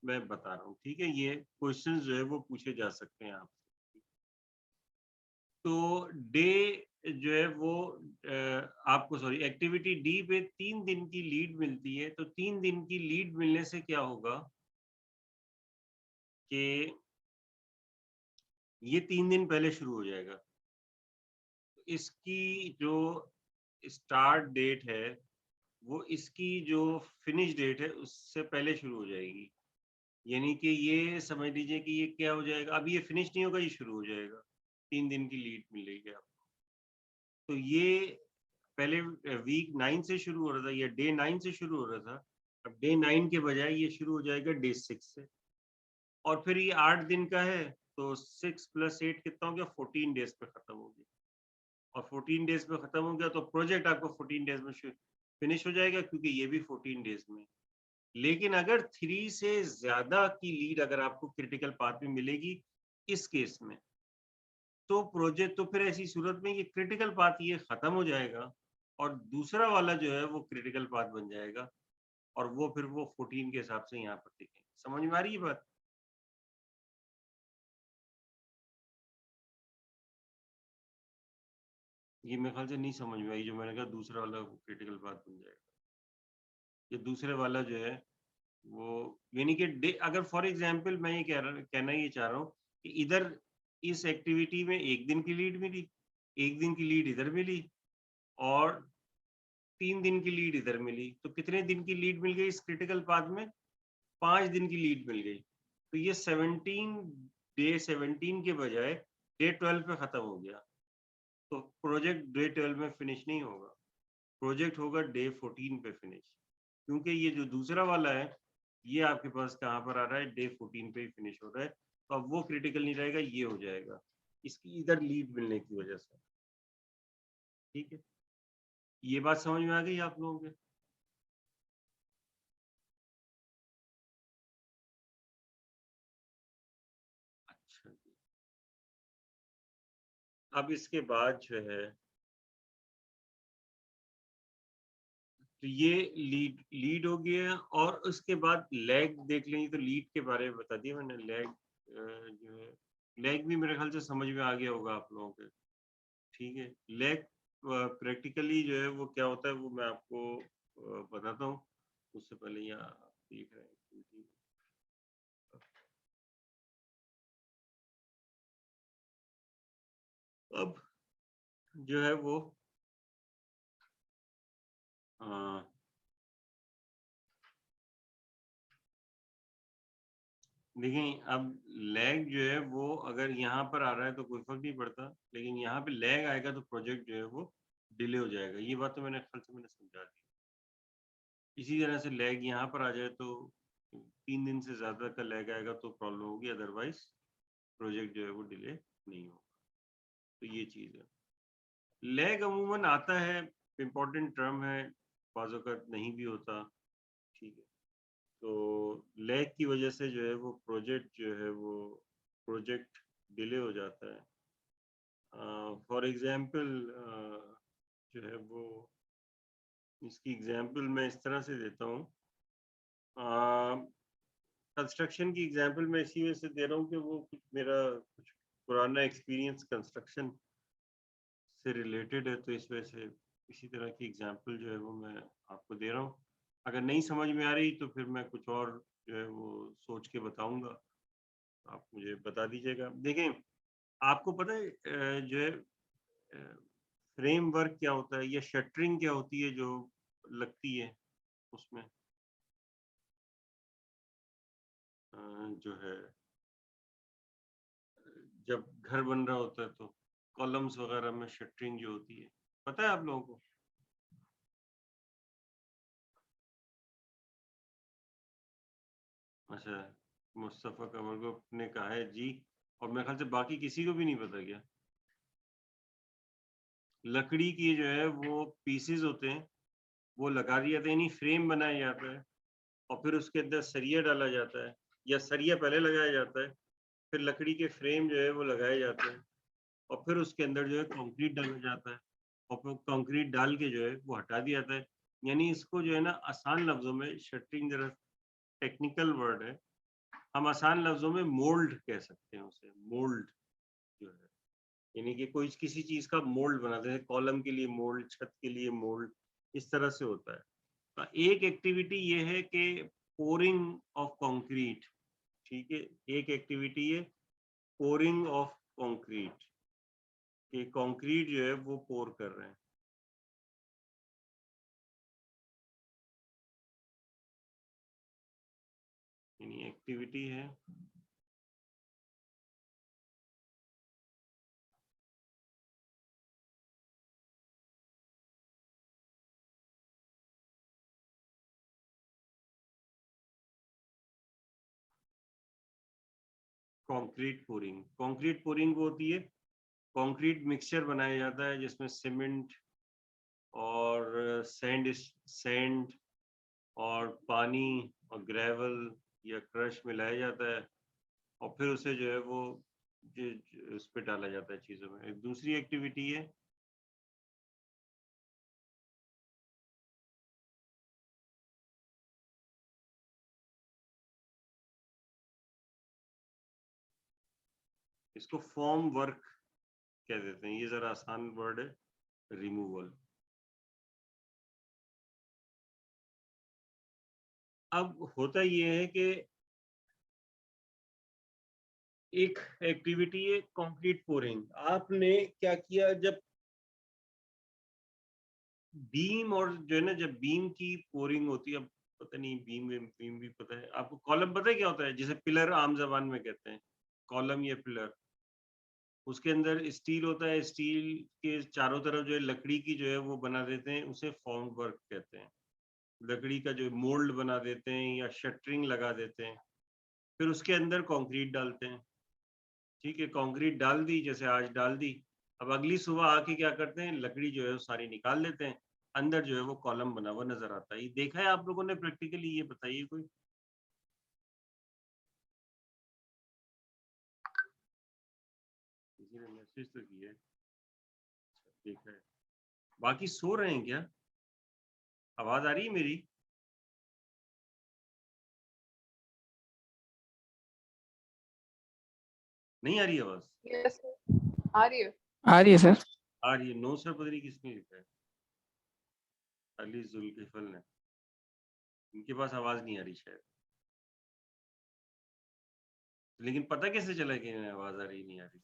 मैं बता रहा हूँ, ठीक है? ये क्वेश्चंस जो है वो पूछे जा सकते हैं आपसे। तो डे जो है वो आपको सॉरी एक्टिविटी डी पे 3 दिन की लीड मिलती है, तो 3 दिन की लीड मिलने से क्या होगा कि ये 3 दिन पहले शुरू हो जाएगा। इसकी जो स्टार्ट डेट है, वो इसकी जो फिनिश डेट है उससे पहले शुरू हो जाएगी। यानी कि ये समझ लीजिए कि ये क्या हो जाएगा, अभी ये फिनिश नहीं होगा, ये शुरू हो जाएगा। 3 दिन की लीड मिलेगी आपको। तो ये पहले वीक 9 से शुरू हो रहा था या डे 9 से शुरू हो रहा था, अब डे 9 के बजाय ये शुरू हो जाएगा डे 6 से। और फिर ये 8 दिन का है तो 6 + 8 कितना हो गया, 14 डेज पे खत्म हो गया। और 14 डेज पे खत्म हो गया तो प्रोजेक्ट आपको 14 डेज में फिनिश हो जाएगा, क्योंकि ये भी 14 डेज में। लेकिन अगर 3 से ज्यादा की लीड अगर आपको क्रिटिकल पाथ में मिलेगी इस केस में, तो प्रोजेक्ट तो फिर ऐसी सूरत में ये क्रिटिकल पाथ ये खत्म हो जाएगा और दूसरा वाला जो है वो क्रिटिकल पाथ बन जाएगा, और वो फिर वो 14 के हिसाब से यहाँ पर दिखेंगे। समझ में आ रही है बात? ये मेरे ख्याल से नहीं समझ में आई जो मैंने कहा दूसरा वाला क्रिटिकल पाथ बन जाएगा। ये दूसरे वाला जो है वो यानी कि अगर फॉर एग्जांपल मैं ये कहना ये चाह रहा हूँ कि इधर इस एक्टिविटी में 1 दिन की लीड मिली, 1 दिन की लीड इधर मिली और 3 दिन की लीड इधर मिली, तो कितने दिन की लीड मिल गई इस क्रिटिकल पाथ में? 5 दिन की लीड मिल गई। तो ये 17 के बजाय डे 12 पे खत्म हो गया। तो प्रोजेक्ट डे 12 में फिनिश नहीं होगा, प्रोजेक्ट होगा डे 14 पे फिनिश, क्योंकि ये जो दूसरा वाला है ये आपके पास कहाँ पर आ रहा है, डे 14 पे ही फिनिश हो रहा है। तो अब वो क्रिटिकल नहीं रहेगा, ये हो जाएगा इसकी इधर लीड मिलने की वजह से। ठीक है, ये बात समझ में आ गई आप लोगों के? अच्छा जी, अब इसके बाद जो है तो ये लीड हो गया, और उसके बाद लैग देख लेंगे। तो लीड के बारे में बता दिया मैंने, लैग जो है लैग भी मेरे ख्याल से समझ में आ गया होगा आप लोगों के। ठीक है, लैग प्रैक्टिकली जो है वो क्या होता है वो मैं आपको बताता हूँ। उससे पहले यहाँ देख रहे हैं अब जो है वो देखिए, अब लैग जो है वो अगर यहाँ पर आ रहा है तो कोई फर्क नहीं पड़ता, लेकिन यहाँ पे लैग आएगा तो प्रोजेक्ट जो है वो डिले हो जाएगा। ये बात तो मैंने ख्याल से मैंने समझा दी। इसी तरह से लैग यहाँ पर आ जाए तो 3 दिन से ज़्यादा का लैग आएगा तो प्रॉब्लम होगी, अदरवाइज प्रोजेक्ट जो है वो डिले नहीं होगा। तो ये चीज़ है। लैग अमूमन आता है, इम्पोर्टेंट टर्म है, बाज़ औक़ात नहीं भी होता। ठीक है, तो लैग की वजह से जो है वो प्रोजेक्ट डिले हो जाता है। फॉर एग्जांपल जो है वो इसकी एग्जांपल मैं इस तरह से देता हूँ। कंस्ट्रक्शन की एग्जांपल मैं इसी वजह से दे रहा हूँ कि वो मेरा कुछ पुराना एक्सपीरियंस कंस्ट्रक्शन से रिलेटेड है, तो इस वजह से इसी तरह की एग्जांपल जो है वो मैं आपको दे रहा हूँ। अगर नहीं समझ में आ रही तो फिर मैं कुछ और जो है वो सोच के बताऊंगा, आप मुझे बता दीजिएगा। देखें, आपको पता है जो है फ्रेमवर्क क्या होता है या शटरिंग क्या होती है जो लगती है उसमें जो है जब घर बन रहा होता है तो कॉलम्स वगैरह में शटरिंग जो होती है, पता है आप लोगों को? अच्छा, मुस्तफ़ा कमर को ने कहा है जी, और मेरे ख्याल से बाकी किसी को भी नहीं पता क्या? लकड़ी की जो है वो पीसेस होते हैं, वो लगा दिए जाते हैं, यानी फ्रेम बनाया जाता है और फिर उसके अंदर सरिया डाला जाता है, या सरिया पहले लगाया जाता है, फिर लकड़ी के फ्रेम जो है वो लगाए जाते हैं और फिर उसके अंदर जो है कंक्रीट डाला जाता है और फिर कंक्रीट डाल के जो है वो हटा दिया जाता है। यानी इसको जो है ना आसान लफ्जों में, शटरिंग जरा टेक्निकल वर्ड है, हम आसान लफ्जों में मोल्ड कह सकते हैं उसे। मोल्ड जो है यानी कि कोई किसी चीज का मोल्ड बनाते हैं, कॉलम के लिए मोल्ड, छत के लिए मोल्ड, इस तरह से होता है। तो एक एक्टिविटी ये है कि पोरिंग ऑफ कंक्रीट। ठीक है, एक एक्टिविटी है पोरिंग ऑफ कंक्रीट, कि कंक्रीट जो है वो पोर कर रहे हैं। यानी एक्टिविटी है कंक्रीट पोरिंग। कंक्रीट पोरिंग वो होती है, कंक्रीट मिक्सचर बनाया जाता है जिसमें सीमेंट और सैंड और पानी और ग्रेवल या क्रश मिलाया जाता है और फिर उसे जो है वो उस पर डाला जाता है चीज़ों में। एक दूसरी एक्टिविटी है इसको फॉर्म वर्क कह देते हैं, ये जरा आसान वर्ड है, रिमूवल। अब होता ये है कि एक एक्टिविटी है कंक्रीट पोरिंग। आपने क्या किया, जब बीम और जो है ना, जब बीम की पोरिंग होती है, अब पता नहीं बीम भी पता है आपको, कॉलम पता है क्या होता है, जैसे पिलर आम जबान में कहते हैं, कॉलम या पिलर, उसके अंदर स्टील होता है, स्टील के चारों तरफ जो है लकड़ी की जो है वो बना देते हैं, उसे फॉर्म वर्क कहते हैं। लकड़ी का जो मोल्ड बना देते हैं या शटरिंग लगा देते हैं, फिर उसके अंदर कंक्रीट डालते हैं। ठीक है, कंक्रीट डाल दी, जैसे आज डाल दी, अब अगली सुबह आके क्या करते हैं, लकड़ी जो है वो सारी निकाल लेते हैं, अंदर जो है वो कॉलम बना हुआ नजर आता है। ये देखा है आप लोगों ने प्रैक्टिकली, ये बताइए कोई। किसी ने मैसेज तो किया है, देखा है। बाकी सो रहे हैं क्या? आवाज आ रही है मेरी? नहीं आ रही आवाज? यस आ रही है। आ रही है सर। आ रही है। नो सर पता नहीं किसने लिखा है, अली जुल्किफल ने। इनके पास आवाज नहीं आ रही शायद, लेकिन पता कैसे चला कि इन्हें आवाज आ रही नहीं आ रही?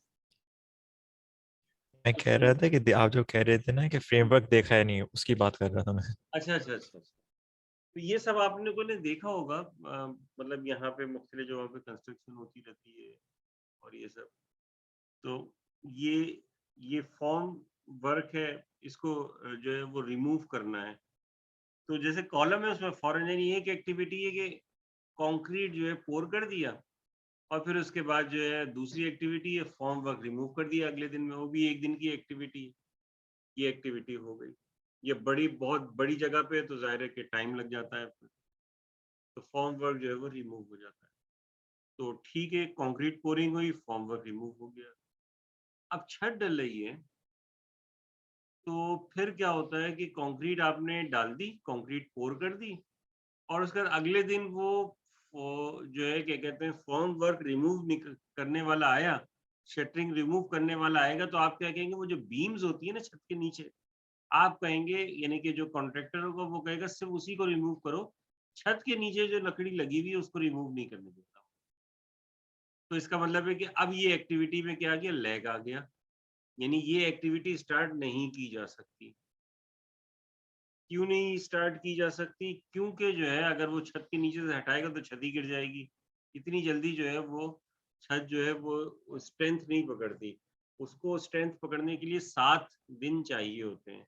मैं कह रहा था कि आप जो कह रहे थे ना कि फ्रेमवर्क देखा है नहीं, उसकी बात कर रहा था मैं। अच्छा अच्छा अच्छा अच्छा। तो ये सब आपने को ने देखा होगा, मतलब यहाँ पे मुख्तलिफ जगहों पे कंस्ट्रक्शन होती रहती है और ये सब। तो ये ये फॉर्म वर्क है, इसको जो है वो रिमूव करना है। तो जैसे कॉलम है, उसमें फॉरन ये एक एक्टिविटी है कि कंक्रीट जो है पोर कर दिया, और फिर उसके बाद जो है दूसरी एक्टिविटी है फॉर्म वर्क रिमूव कर दिया अगले दिन में, वो भी एक दिन की एक्टिविटी है। ये एक्टिविटी हो गई। ये बहुत बड़ी जगह पे है तो जाहिर है कि टाइम लग जाता है, तो फॉर्म वर्क जो है वो रिमूव हो जाता है। तो ठीक है, कंक्रीट पोरिंग हुई, फॉर्म वर्क रिमूव हो गया। अब छत डल रही है, तो फिर क्या होता है कि कंक्रीट आपने डाल दी, कंक्रीट पोर कर दी, और उसके बाद अगले दिन वो जो है क्या कहते हैं, फॉर्म वर्क रिमूव करने वाला आया, शटरिंग रिमूव करने वाला आएगा, तो आप क्या कहेंगे, वो जो बीम्स होती है ना छत के नीचे, आप कहेंगे, यानी कि जो कॉन्ट्रैक्टर होगा वो कहेगा सिर्फ उसी को रिमूव करो, छत के नीचे जो लकड़ी लगी हुई है उसको रिमूव नहीं करने देता। तो इसका मतलब है कि अब ये एक्टिविटी में क्या आ गया, लैग आ गया, यानी ये एक्टिविटी स्टार्ट नहीं की जा सकती। क्यों नहीं स्टार्ट की जा सकती? क्योंकि जो है अगर वो छत के नीचे से हटाएगा तो छत ही गिर जाएगी। इतनी जल्दी जो है वो छत जो है वो स्ट्रेंथ नहीं पकड़ती। उसको स्ट्रेंथ पकड़ने के लिए 7 दिन चाहिए होते हैं।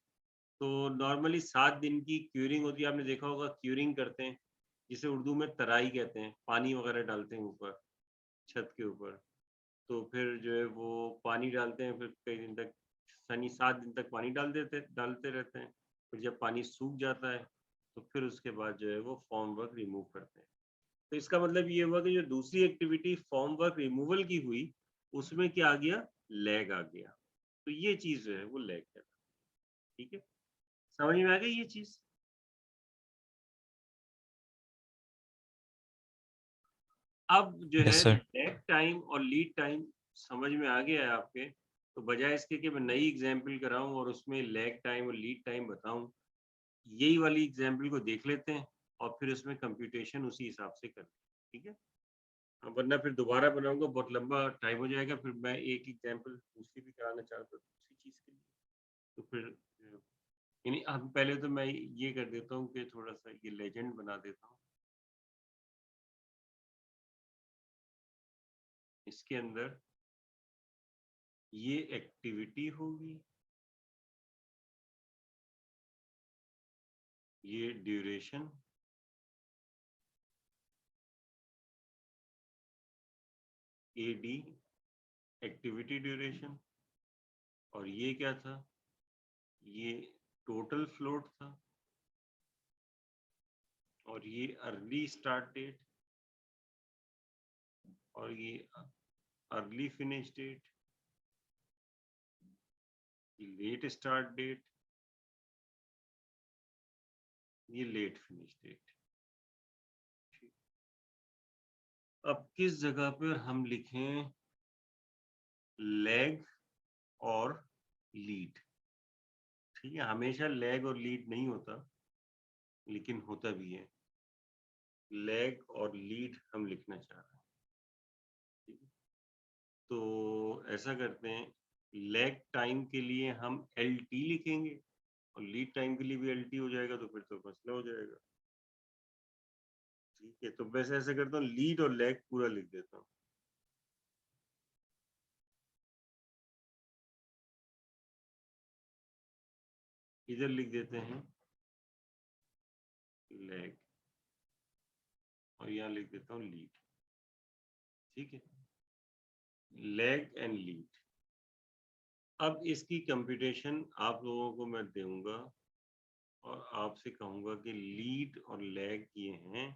तो नॉर्मली 7 दिन की क्यूरिंग होती है, आपने देखा होगा क्यूरिंग करते हैं, जिसे उर्दू में तराई कहते हैं, पानी वगैरह डालते हैं ऊपर, छत के ऊपर। तो फिर जो है वो पानी डालते हैं, फिर कई दिन तक, यानी 7 दिन तक पानी डालते रहते हैं। फिर जब पानी सूख जाता है तो फिर उसके बाद जो है वो फॉर्म वर्क रिमूव करते हैं। तो इसका मतलब ये हुआ कि जो दूसरी एक्टिविटी फॉर्म वर्क रिमूवल की हुई, उसमें क्या आ गया, लैग आ गया। तो ये चीज जो है वो लैग है। ठीक है, समझ में आ गई ये चीज? अब जो यस है सर। लैग टाइम और लीड टाइम समझ में आ गया है आपके, तो बजाय इसके कि मैं नई एग्जाम्पल कराऊं और उसमें लैग टाइम और लीड टाइम बताऊं, यही वाली एग्जाम्पल को देख लेते हैं और फिर उसमें कंप्यूटेशन उसी हिसाब से करते हैं। ठीक है, वरना फिर दोबारा बनाऊंगा बहुत लंबा टाइम हो जाएगा, फिर मैं एक एग्जाम्पल दूसरी भी कराना चाहता हूँ उसी चीज़ के लिए। तो फिर यानी हम पहले तो मैं ये कर देता हूँ कि थोड़ा सा ये लेजेंड बना देता हूँ इसके अंदर। ये एक्टिविटी होगी, ये ड्यूरेशन, AD एक्टिविटी ड्यूरेशन, और ये क्या था, ये टोटल फ्लोट था, और ये अर्ली स्टार्ट डेट, और ये early finish date, late start date, ये लेट फिनिश डेट। अब किस जगह पर हम लिखें लैग और लीड? ठीक है, हमेशा लैग और लीड नहीं होता, लेकिन होता भी है। लैग और लीड हम लिखना चाह रहे हैं, ठीक है? तो ऐसा करते हैं, लैग टाइम के लिए हम LT लिखेंगे और लीड टाइम के लिए भी LT हो जाएगा, तो फिर तो मसला हो जाएगा। ठीक है, तो वैसे ऐसा करता हूँ, लीड और लैग पूरा लिख देता हूँ। इधर लिख देते हैं लैग, और यहाँ लिख देता हूँ लीड। ठीक है, लैग एंड लीड। अब इसकी कंप्यूटेशन आप लोगों को मैं दूंगा और आपसे कहूंगा कि लीड और लैग ये हैं।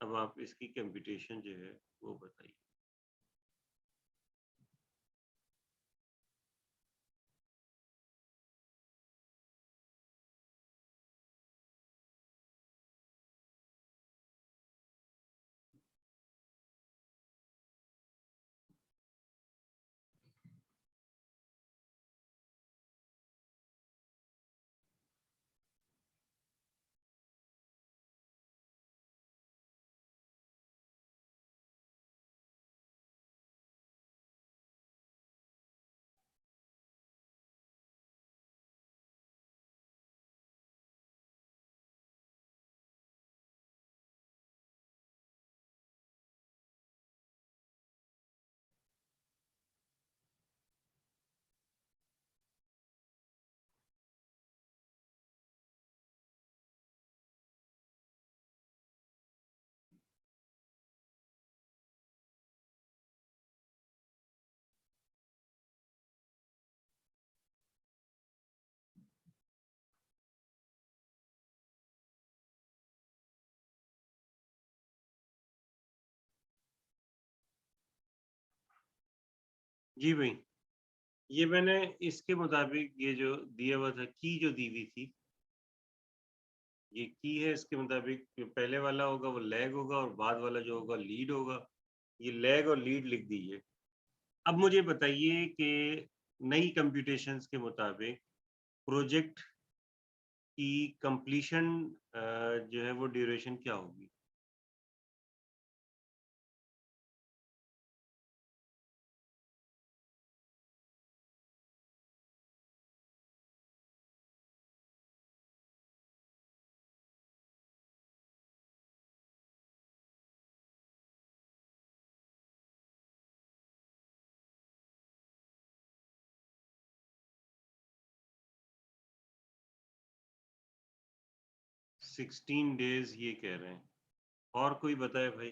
अब आप इसकी कंप्यूटेशन जो है वो बताइए। जी भाई, ये मैंने इसके मुताबिक ये जो दिया हुआ था, की जो दी हुई थी, ये की है, इसके मुताबिक जो पहले वाला होगा वो लैग होगा और बाद वाला जो होगा लीड होगा। ये लैग और लीड लिख दीजिए। अब मुझे बताइए कि नई कंप्यूटेशंस के मुताबिक प्रोजेक्ट की कंप्लीशन जो है वो ड्यूरेशन क्या होगी? — 16 डेज ये कह रहे हैं। और कोई बताए भाई?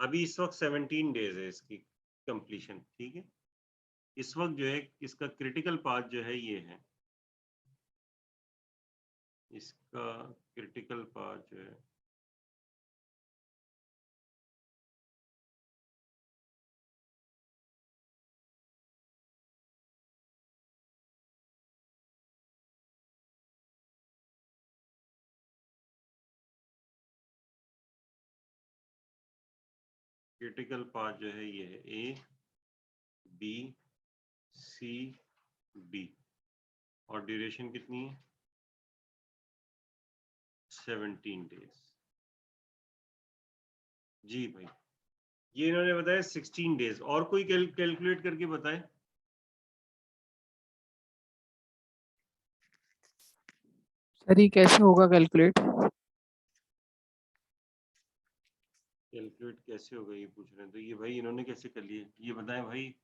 अभी इस वक्त 17 डेज है इसकी कंप्लीशन। ठीक है, इस वक्त जो है इसका क्रिटिकल पाथ जो है ये है, इसका क्रिटिकल पाथ जो है क्रिटिकल पाथ जो है ये है ABCD, और ड्यूरेशन कितनी है? 17 डेज। जी भाई, ये इन्होंने बताया 16 डेज। और कोई कैलकुलेट करके बताए? सर ये कैसे होगा कैलकुलेट? कैलकुलेट कैसे होगा ये पूछ रहे हैं, तो ये भाई इन्होंने कैसे कर लिए ये बताएं भाई।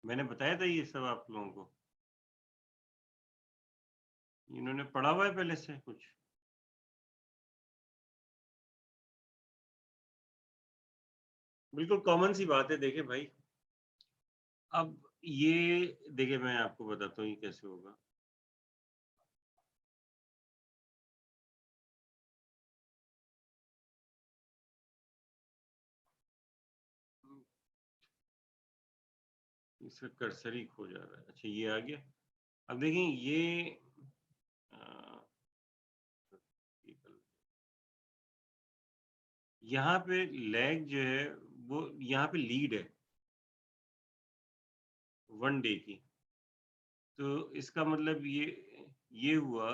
मैंने बताया था ये सब आप लोगों को, इन्होंने पढ़ा हुआ है पहले से कुछ? बिल्कुल कॉमन सी बात है। देखिए भाई, अब ये देखिए मैं आपको बताता हूँ ये कैसे होगा। इसका कर्सर ही खो जा रहा है। अच्छा ये आ गया। अब देखें ये यहाँ पे लैग जो है वो यहाँ पे लीड है 1 डे की। तो इसका मतलब ये हुआ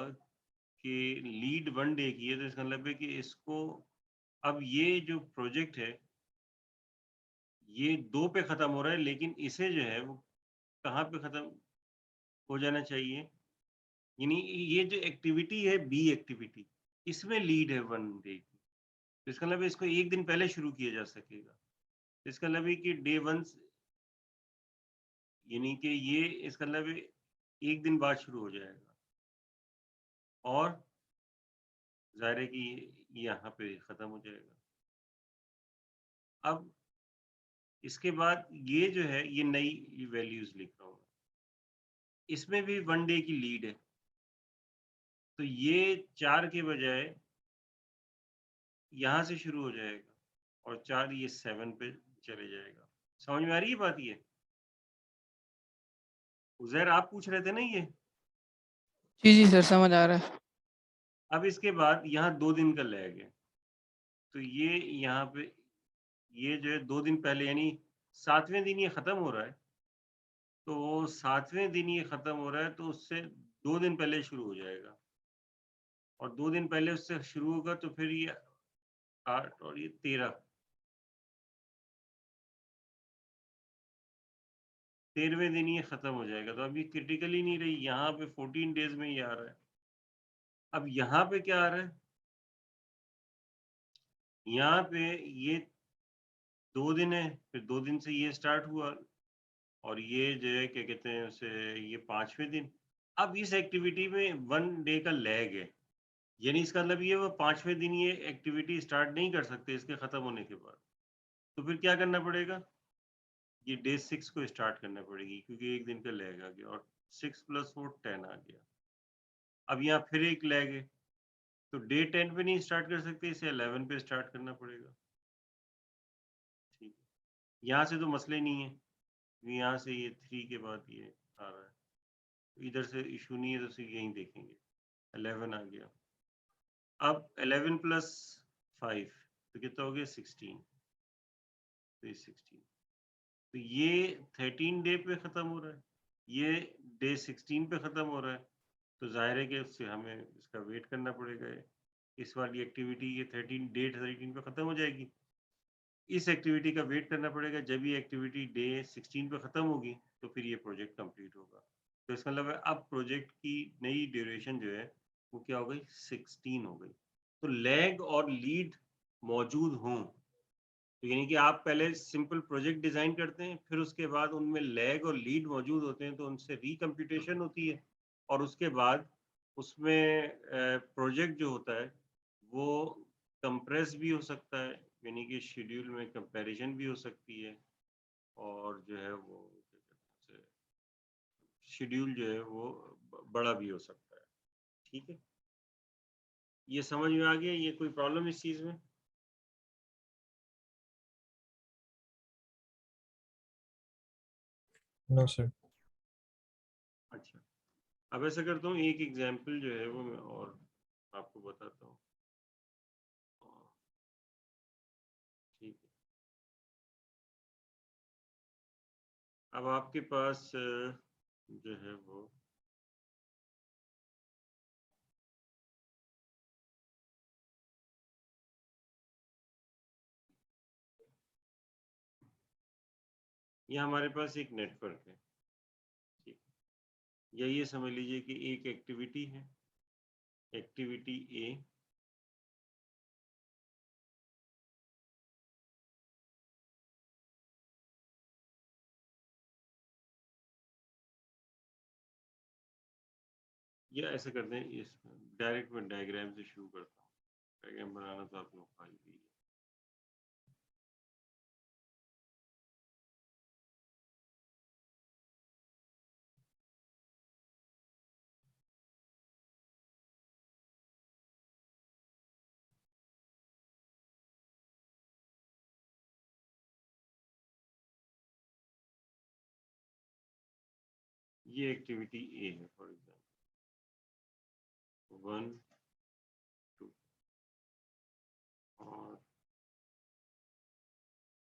कि लीड 1 डे की है, तो इसका मतलब है कि इसको अब ये जो प्रोजेक्ट है ये 2 पे खत्म हो रहा है, लेकिन इसे जो है वो कहाँ पे खत्म हो जाना चाहिए, यानी ये जो एक्टिविटी है बी एक्टिविटी, इसमें लीड है 1 डे की। तो इसका मतलब है इसको 1 दिन पहले शुरू किया जा सकेगा। तो इसका मतलब है कि डे 1 यानी कि ये इसका मतलब है 1 दिन बाद शुरू हो जाएगा और ज़ाहिर है कि ये यहाँ पे ख़त्म हो जाएगा। अब इसके बाद ये जो है ये नई वैल्यूज़ लिख रहा हूँ मैं। इसमें भी 1 डे की लीड है। तो ये 4 के बजाय यहाँ से शुरू हो जाएगा और 4 ये 7 पे चले जाएगा। समझ में आ रही है बात ये? उज़ैर आप पूछ रहे थे ना ये? जी सर, समझ आ रहा है। अब इसके बाद यहाँ 2 दिन का लैग है। तो ये यहाँ पे ये जो है 2 दिन पहले यानी 7वें दिन ये ख़त्म हो रहा है। तो 7वें दिन ये ख़त्म हो रहा है तो उससे 2 दिन पहले शुरू हो जाएगा और 2 दिन पहले उससे शुरू होगा तो फिर ये 8 और ये 13 13वें दिन ये ख़त्म हो जाएगा। तो अभी क्रिटिकल ही नहीं रही, यहाँ पे 14 डेज़ में ये आ रहा है। अब यहाँ पे क्या आ रहा है? यहाँ पे ये 2 दिन है, फिर 2 दिन से ये स्टार्ट हुआ और ये जो है क्या कहते हैं उसे ये 5वें दिन। अब इस एक्टिविटी में 1 डे का लैग है, यानी इसका मतलब ये वो 5वें दिन ये एक्टिविटी स्टार्ट नहीं कर सकते इसके ख़त्म होने के बाद। तो फिर क्या करना पड़ेगा? ये डे 6 को स्टार्ट करना पड़ेगी क्योंकि 1 दिन का लैग आ गया और 6 + 4 10 आ गया। अब यहाँ फिर एक लैग है, तो डे 10 पे नहीं स्टार्ट कर सकते, इसे 11 पे स्टार्ट करना पड़ेगा। ठीक है, यहाँ से तो मसले नहीं है, यहाँ से ये 3 के बाद ये आ रहा है, इधर से इशू नहीं है तो सिर्फ यहीं देखेंगे। 11 आ गया। अब 11 + 5 तो कितना हो गया 16। तो ये 16 तो ये 13 डे पे ख़त्म हो रहा है, ये डे 16 पे ख़त्म हो रहा है। तो ज़ाहिर है कि उससे हमें इसका वेट करना पड़ेगा। इस वाली एक्टिविटी ये 13 पे ख़त्म हो जाएगी। इस एक्टिविटी का वेट करना पड़ेगा, जब ये एक्टिविटी डे 16 पे ख़त्म होगी तो फिर ये प्रोजेक्ट कंप्लीट होगा। तो इसका मतलब है अब प्रोजेक्ट की नई ड्यूरेशन जो है वो क्या हो गई 16 हो गई। तो लैग और लीड मौजूद हों, तो यानी कि आप पहले सिंपल प्रोजेक्ट डिज़ाइन करते हैं, फिर उसके बाद उनमें लैग और लीड मौजूद होते हैं तो उनसे रिकम्प्यूटेशन होती है और उसके बाद उसमें प्रोजेक्ट जो होता है वो कंप्रेस भी हो सकता है, यानी कि शेड्यूल में कंपैरिजन भी हो सकती है और जो है वो शेड्यूल जो है वो बड़ा भी हो सकता है। ठीक है, ये समझ में आ गया? ये कोई प्रॉब्लम इस चीज़ में? No sir. अच्छा, अब ऐसा करता हूँ एक एग्जांपल जो है वो मैं और आपको बताता हूँ। ठीक है, अब आपके पास जो है वो ये हमारे पास एक नेटवर्क है। ठीक, या ये समझ लीजिए कि एक एक्टिविटी है, एक्टिविटी ए, या ऐसा करते हैं इस डायरेक्ट में डायग्राम से शुरू करता हूँ। डायग्राम बनाना तो आप लोग खाई दी है। ये एक्टिविटी ए है फॉर एग्जाम्पल 1 2, और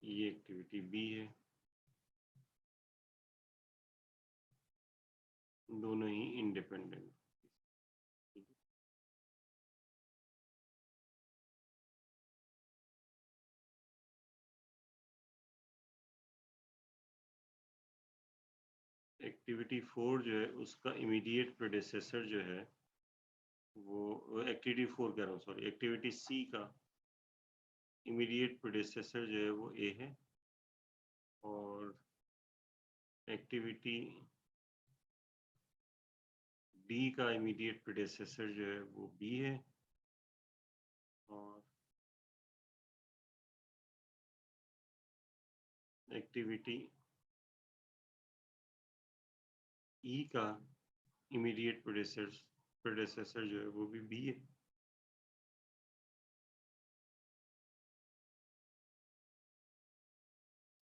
ये एक्टिविटी बी है, दोनों ही इंडिपेंडेंट। एक्टिविटी 4 जो है उसका इमीडिएट प्रेडिसेसर जो है वो एक्टिविटी 4 कह रहा हूँ, सॉरी, एक्टिविटी सी का इमीडिएट प्रेडिसेसर जो है वो ए है, और एक्टिविटी डी का इमीडिएट प्रेडिसेसर जो है वो बी है, और एक्टिविटी ई का इमीडिएट प्रेडिसेसर जो है वो भी बी है।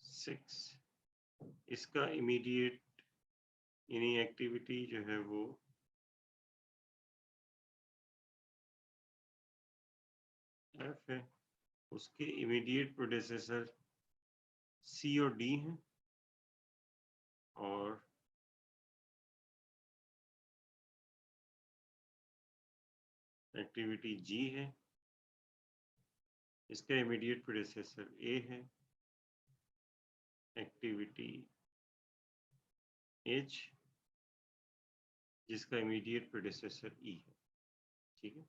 सिक्स, इसका इमीडिएट यानी एक्टिविटी जो है वो एफ है, उसके इमीडिएट प्रेडिसेसर सी और डी हैं, और एक्टिविटी जी है, इसका इमीडिएट प्रेडिसेसर ए है, एक्टिविटी एच जिसका इमीडिएट प्रेडिसेसर ई है। ठीक है,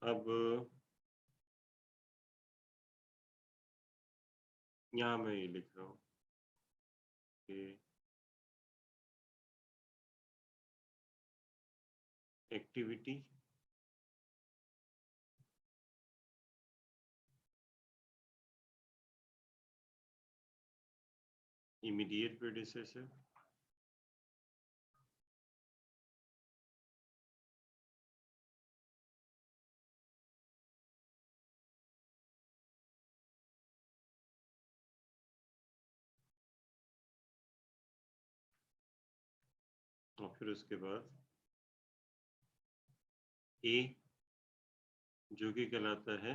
अब यहाँ मैं ये लिख रहा हूँ कि एक्टिविटी इमीडिएट प्रेडिसेसर और फिर उसके बाद ए जो कि कहलाता है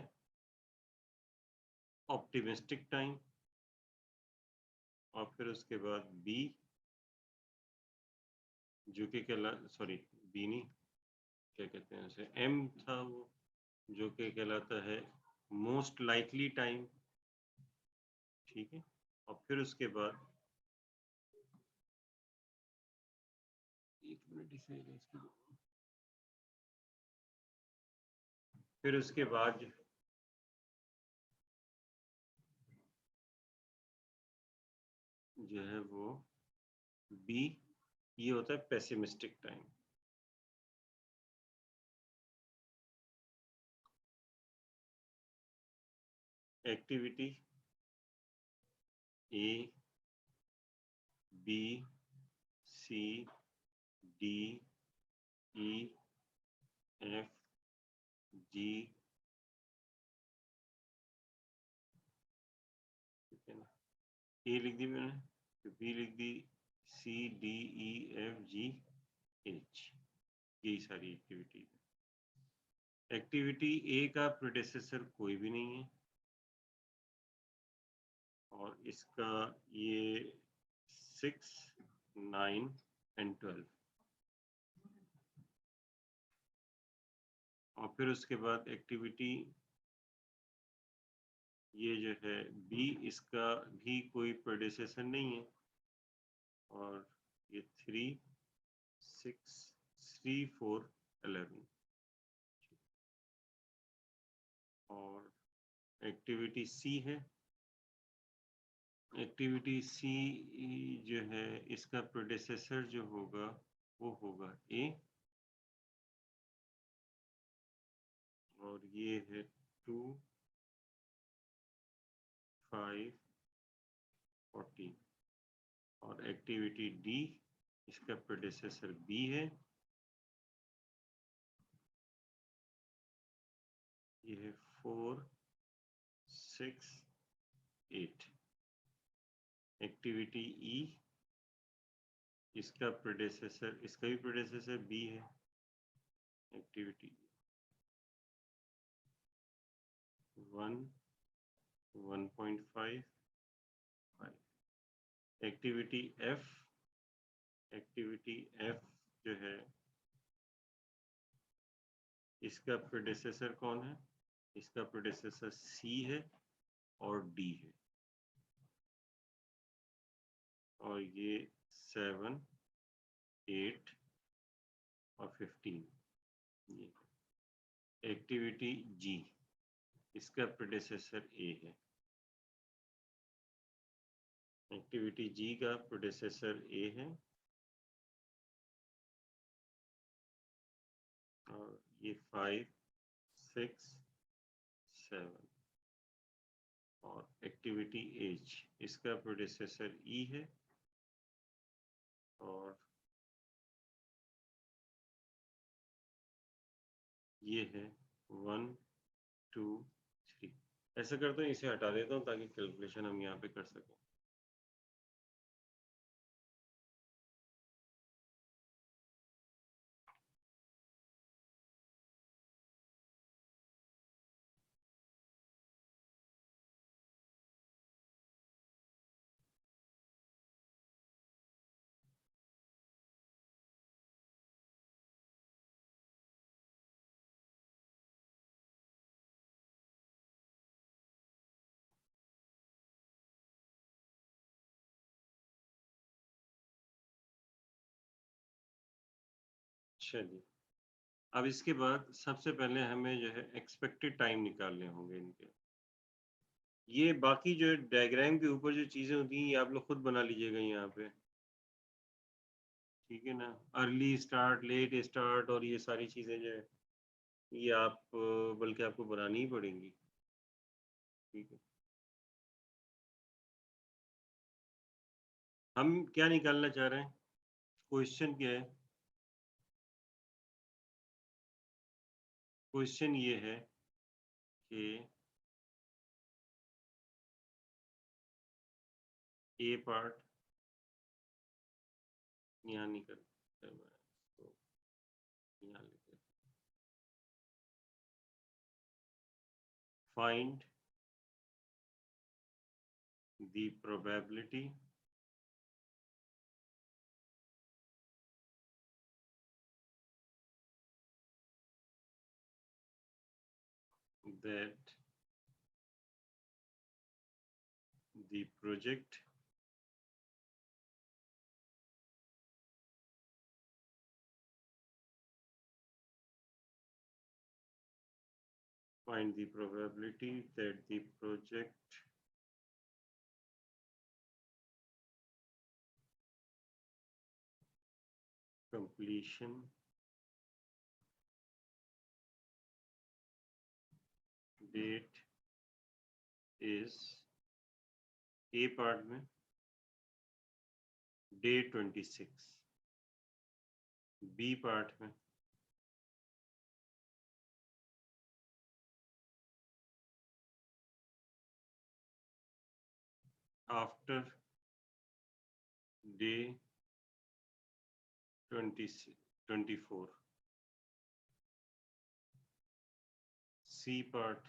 ऑप्टिमिस्टिक टाइम, और फिर उसके बाद बी जो कि सॉरी बी नहीं, क्या कहते हैं उसे, एम था वो, जो कि कहलाता है मोस्ट लाइकली टाइम। ठीक है, और फिर उसके बाद एक मिनट इसे erase कर दो। फिर उसके बाद जो है वो बी, ये होता है pessimistic time. Activity A B C D E F G, ठीक है ना, ए लिख दी मैंने, बी लिख दी, C D E F G H, यही सारी एक्टिविटी है। एक्टिविटी ए का प्रेडिसेसर कोई भी नहीं है, और इसका ये 6 9 एंड 12, और फिर उसके बाद एक्टिविटी ये जो है बी, इसका भी कोई प्रेडिसेसर नहीं है, और ये 3 6 3 4 11, और एक्टिविटी सी है, एक्टिविटी सी जो है इसका प्रेडिसेसर जो होगा वो होगा ए, और ये है 2 5 14, और एक्टिविटी डी इसका प्रेडिसेसर बी है, ये है 4 6 8। एक्टिविटी ई, इसका प्रेडेसेसर, इसका भी प्रेडेसेसर बी है। Activity 1, 1.5, 5। Activity F, activity F जो है इसका प्रेडेसेसर कौन है? इसका प्रेडेसेसर सी है और डी है, और ये 7, 8 और 15। ये एक्टिविटी जी, इसका प्रेडेसेसर ए है। एक्टिविटी जी का प्रेडेसेसर ए है, और ये 5, 6, 7। और एक्टिविटी एच, इसका प्रेडेसेसर ई है, और ये है 1, 2, 3। ऐसा करता हूँ, इसे हटा देता हूँ ताकि कैलकुलेशन हम यहाँ पे कर सकें। चलिए, अब इसके बाद सबसे पहले हमें जो है एक्सपेक्टेड टाइम निकालने होंगे इनके। ये बाकी जो डायग्राम के ऊपर जो चीज़ें होती हैं ये आप लोग खुद बना लीजिएगा यहाँ पे, ठीक है ना। अर्ली स्टार्ट, लेट स्टार्ट और ये सारी चीज़ें जो है ये आप बल्कि आपको बनानी ही पड़ेंगी, ठीक है। हम क्या निकालना चाह रहे हैं? क्वेश्चन क्या है? क्वेश्चन ये है कि ए पार्ट यहाँ निकल तो यहाँ लिखे, find the probability that the project find the probability that the project completion date is A part में day 26, B part में after day 24, C part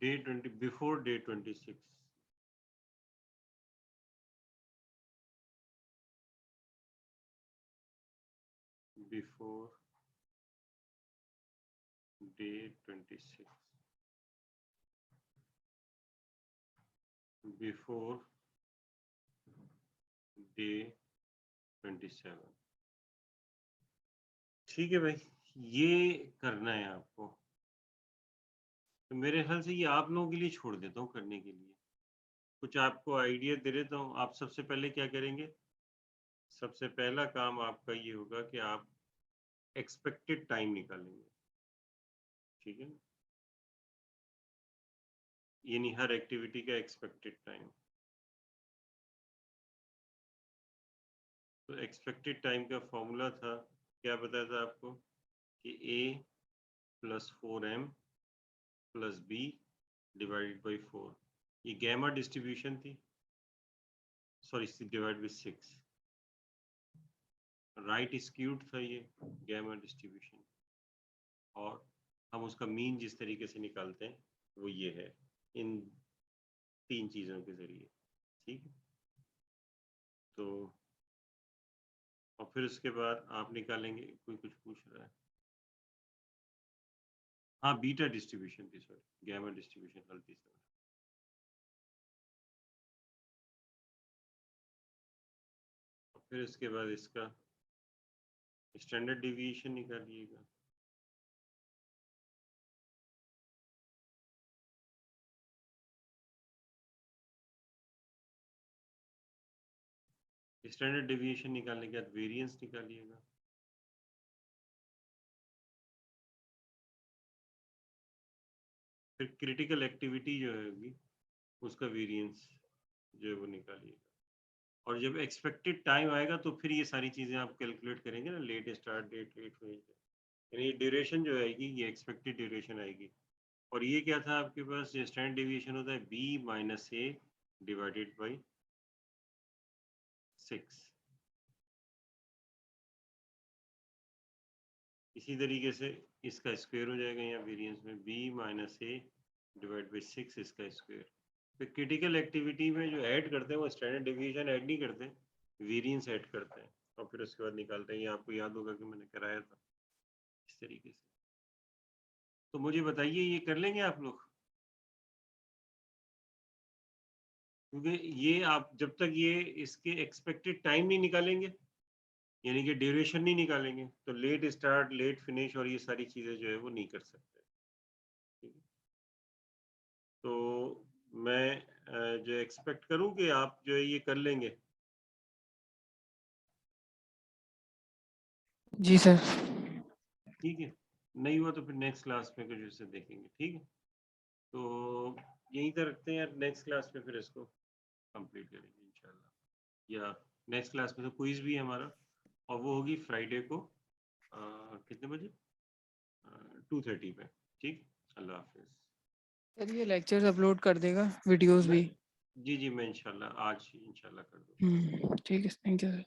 day 20 before day 26, before day 26, before day 27। ठीक है भाई, ये करना है आपको। तो मेरे ख्याल से ये आप लोगों के लिए छोड़ देता हूँ करने के लिए, कुछ आपको आइडिया दे देता हूँ। आप सबसे पहले क्या करेंगे? सबसे पहला काम आपका ये होगा कि आप एक्सपेक्टेड टाइम निकालेंगे, ठीक है, यानी हर एक्टिविटी का एक्सपेक्टेड टाइम। तो एक्सपेक्टेड टाइम का फॉर्मूला था, क्या बताया था आपको कि a + 4m + b divided by 4, ये गैमा डिस्ट्रीब्यूशन थी, sorry divide by 6, right skewed था ये गैमा डिस्ट्रीब्यूशन, और हम उसका मीन जिस तरीके से निकालते हैं वो ये है, इन 3 चीज़ों के ज़रिए, ठीक है। तो और फिर उसके बाद आप निकालेंगे, कोई कुछ पूछ रहा है, हाँ बीटा डिस्ट्रीब्यूशन थी, सॉरी गैमा डिस्ट्रीब्यूशन गलती से। और फिर उसके बाद इसका स्टैंडर्ड डिविएशन निकालिएगा, स्टैंडर्ड डिविएशन निकालने के बाद वेरिएंस निकालिएगा, फिर क्रिटिकल एक्टिविटी जो होगी उसका वेरिएंस जो है वो निकालिएगा, और जब एक्सपेक्टेड टाइम आएगा तो फिर ये सारी चीज़ें आप कैलकुलेट करेंगे ना, late start date, late finish, यानी ड्यूरेशन जो आएगी ये एक्सपेक्टेड ड्यूरेशन आएगी। और ये क्या था आपके पास, ये स्टैंडर्ड डेविएशन होता है b - a डिवाइडेड बाई 6। इसी तरीके से इसका स्क्वायर हो जाएगा यहाँ वेरिएंस में, b - a डिवाइड बाई 6 इसका स्क्वायर। फिर क्रिटिकल एक्टिविटी में जो ऐड करते हैं वो स्टैंडर्ड डेविएशन ऐड नहीं करते, वेरिएंस ऐड करते हैं, और फिर उसके बाद निकालते हैं। ये आपको याद होगा कि मैंने कराया था इस तरीके से। तो मुझे बताइए ये कर लेंगे आप लोग, क्योंकि ये आप जब तक ये इसके एक्सपेक्टेड टाइम नहीं निकालेंगे, यानी कि ड्यूरेशन नहीं निकालेंगे, तो लेट स्टार्ट, लेट फिनिश और ये सारी चीज़ें जो है वो नहीं कर सकते, ठीक है। तो मैं जो एक्सपेक्ट करूं कि आप जो है ये कर लेंगे। जी सर। ठीक है, नहीं हुआ तो फिर नेक्स्ट क्लास में कुछ इसे देखेंगे, ठीक है। तो यहीं तक रखते हैं यार, नेक्स्ट क्लास में फिर इसको कंप्लीट करेंगे इंशाल्लाह, या नेक्स्ट क्लास में तो क्विज भी है हमारा, और वो होगी फ्राइडे को कितने बजे, 2:30 पे, ठीक। अल्लाह हाफिज। सर ये लेक्चर्स अपलोड कर देगा, वीडियोस भी? जी मैं इंशाल्लाह आज इंशाल्लाह कर दूँगा। ठीक है, थैंक यू सर।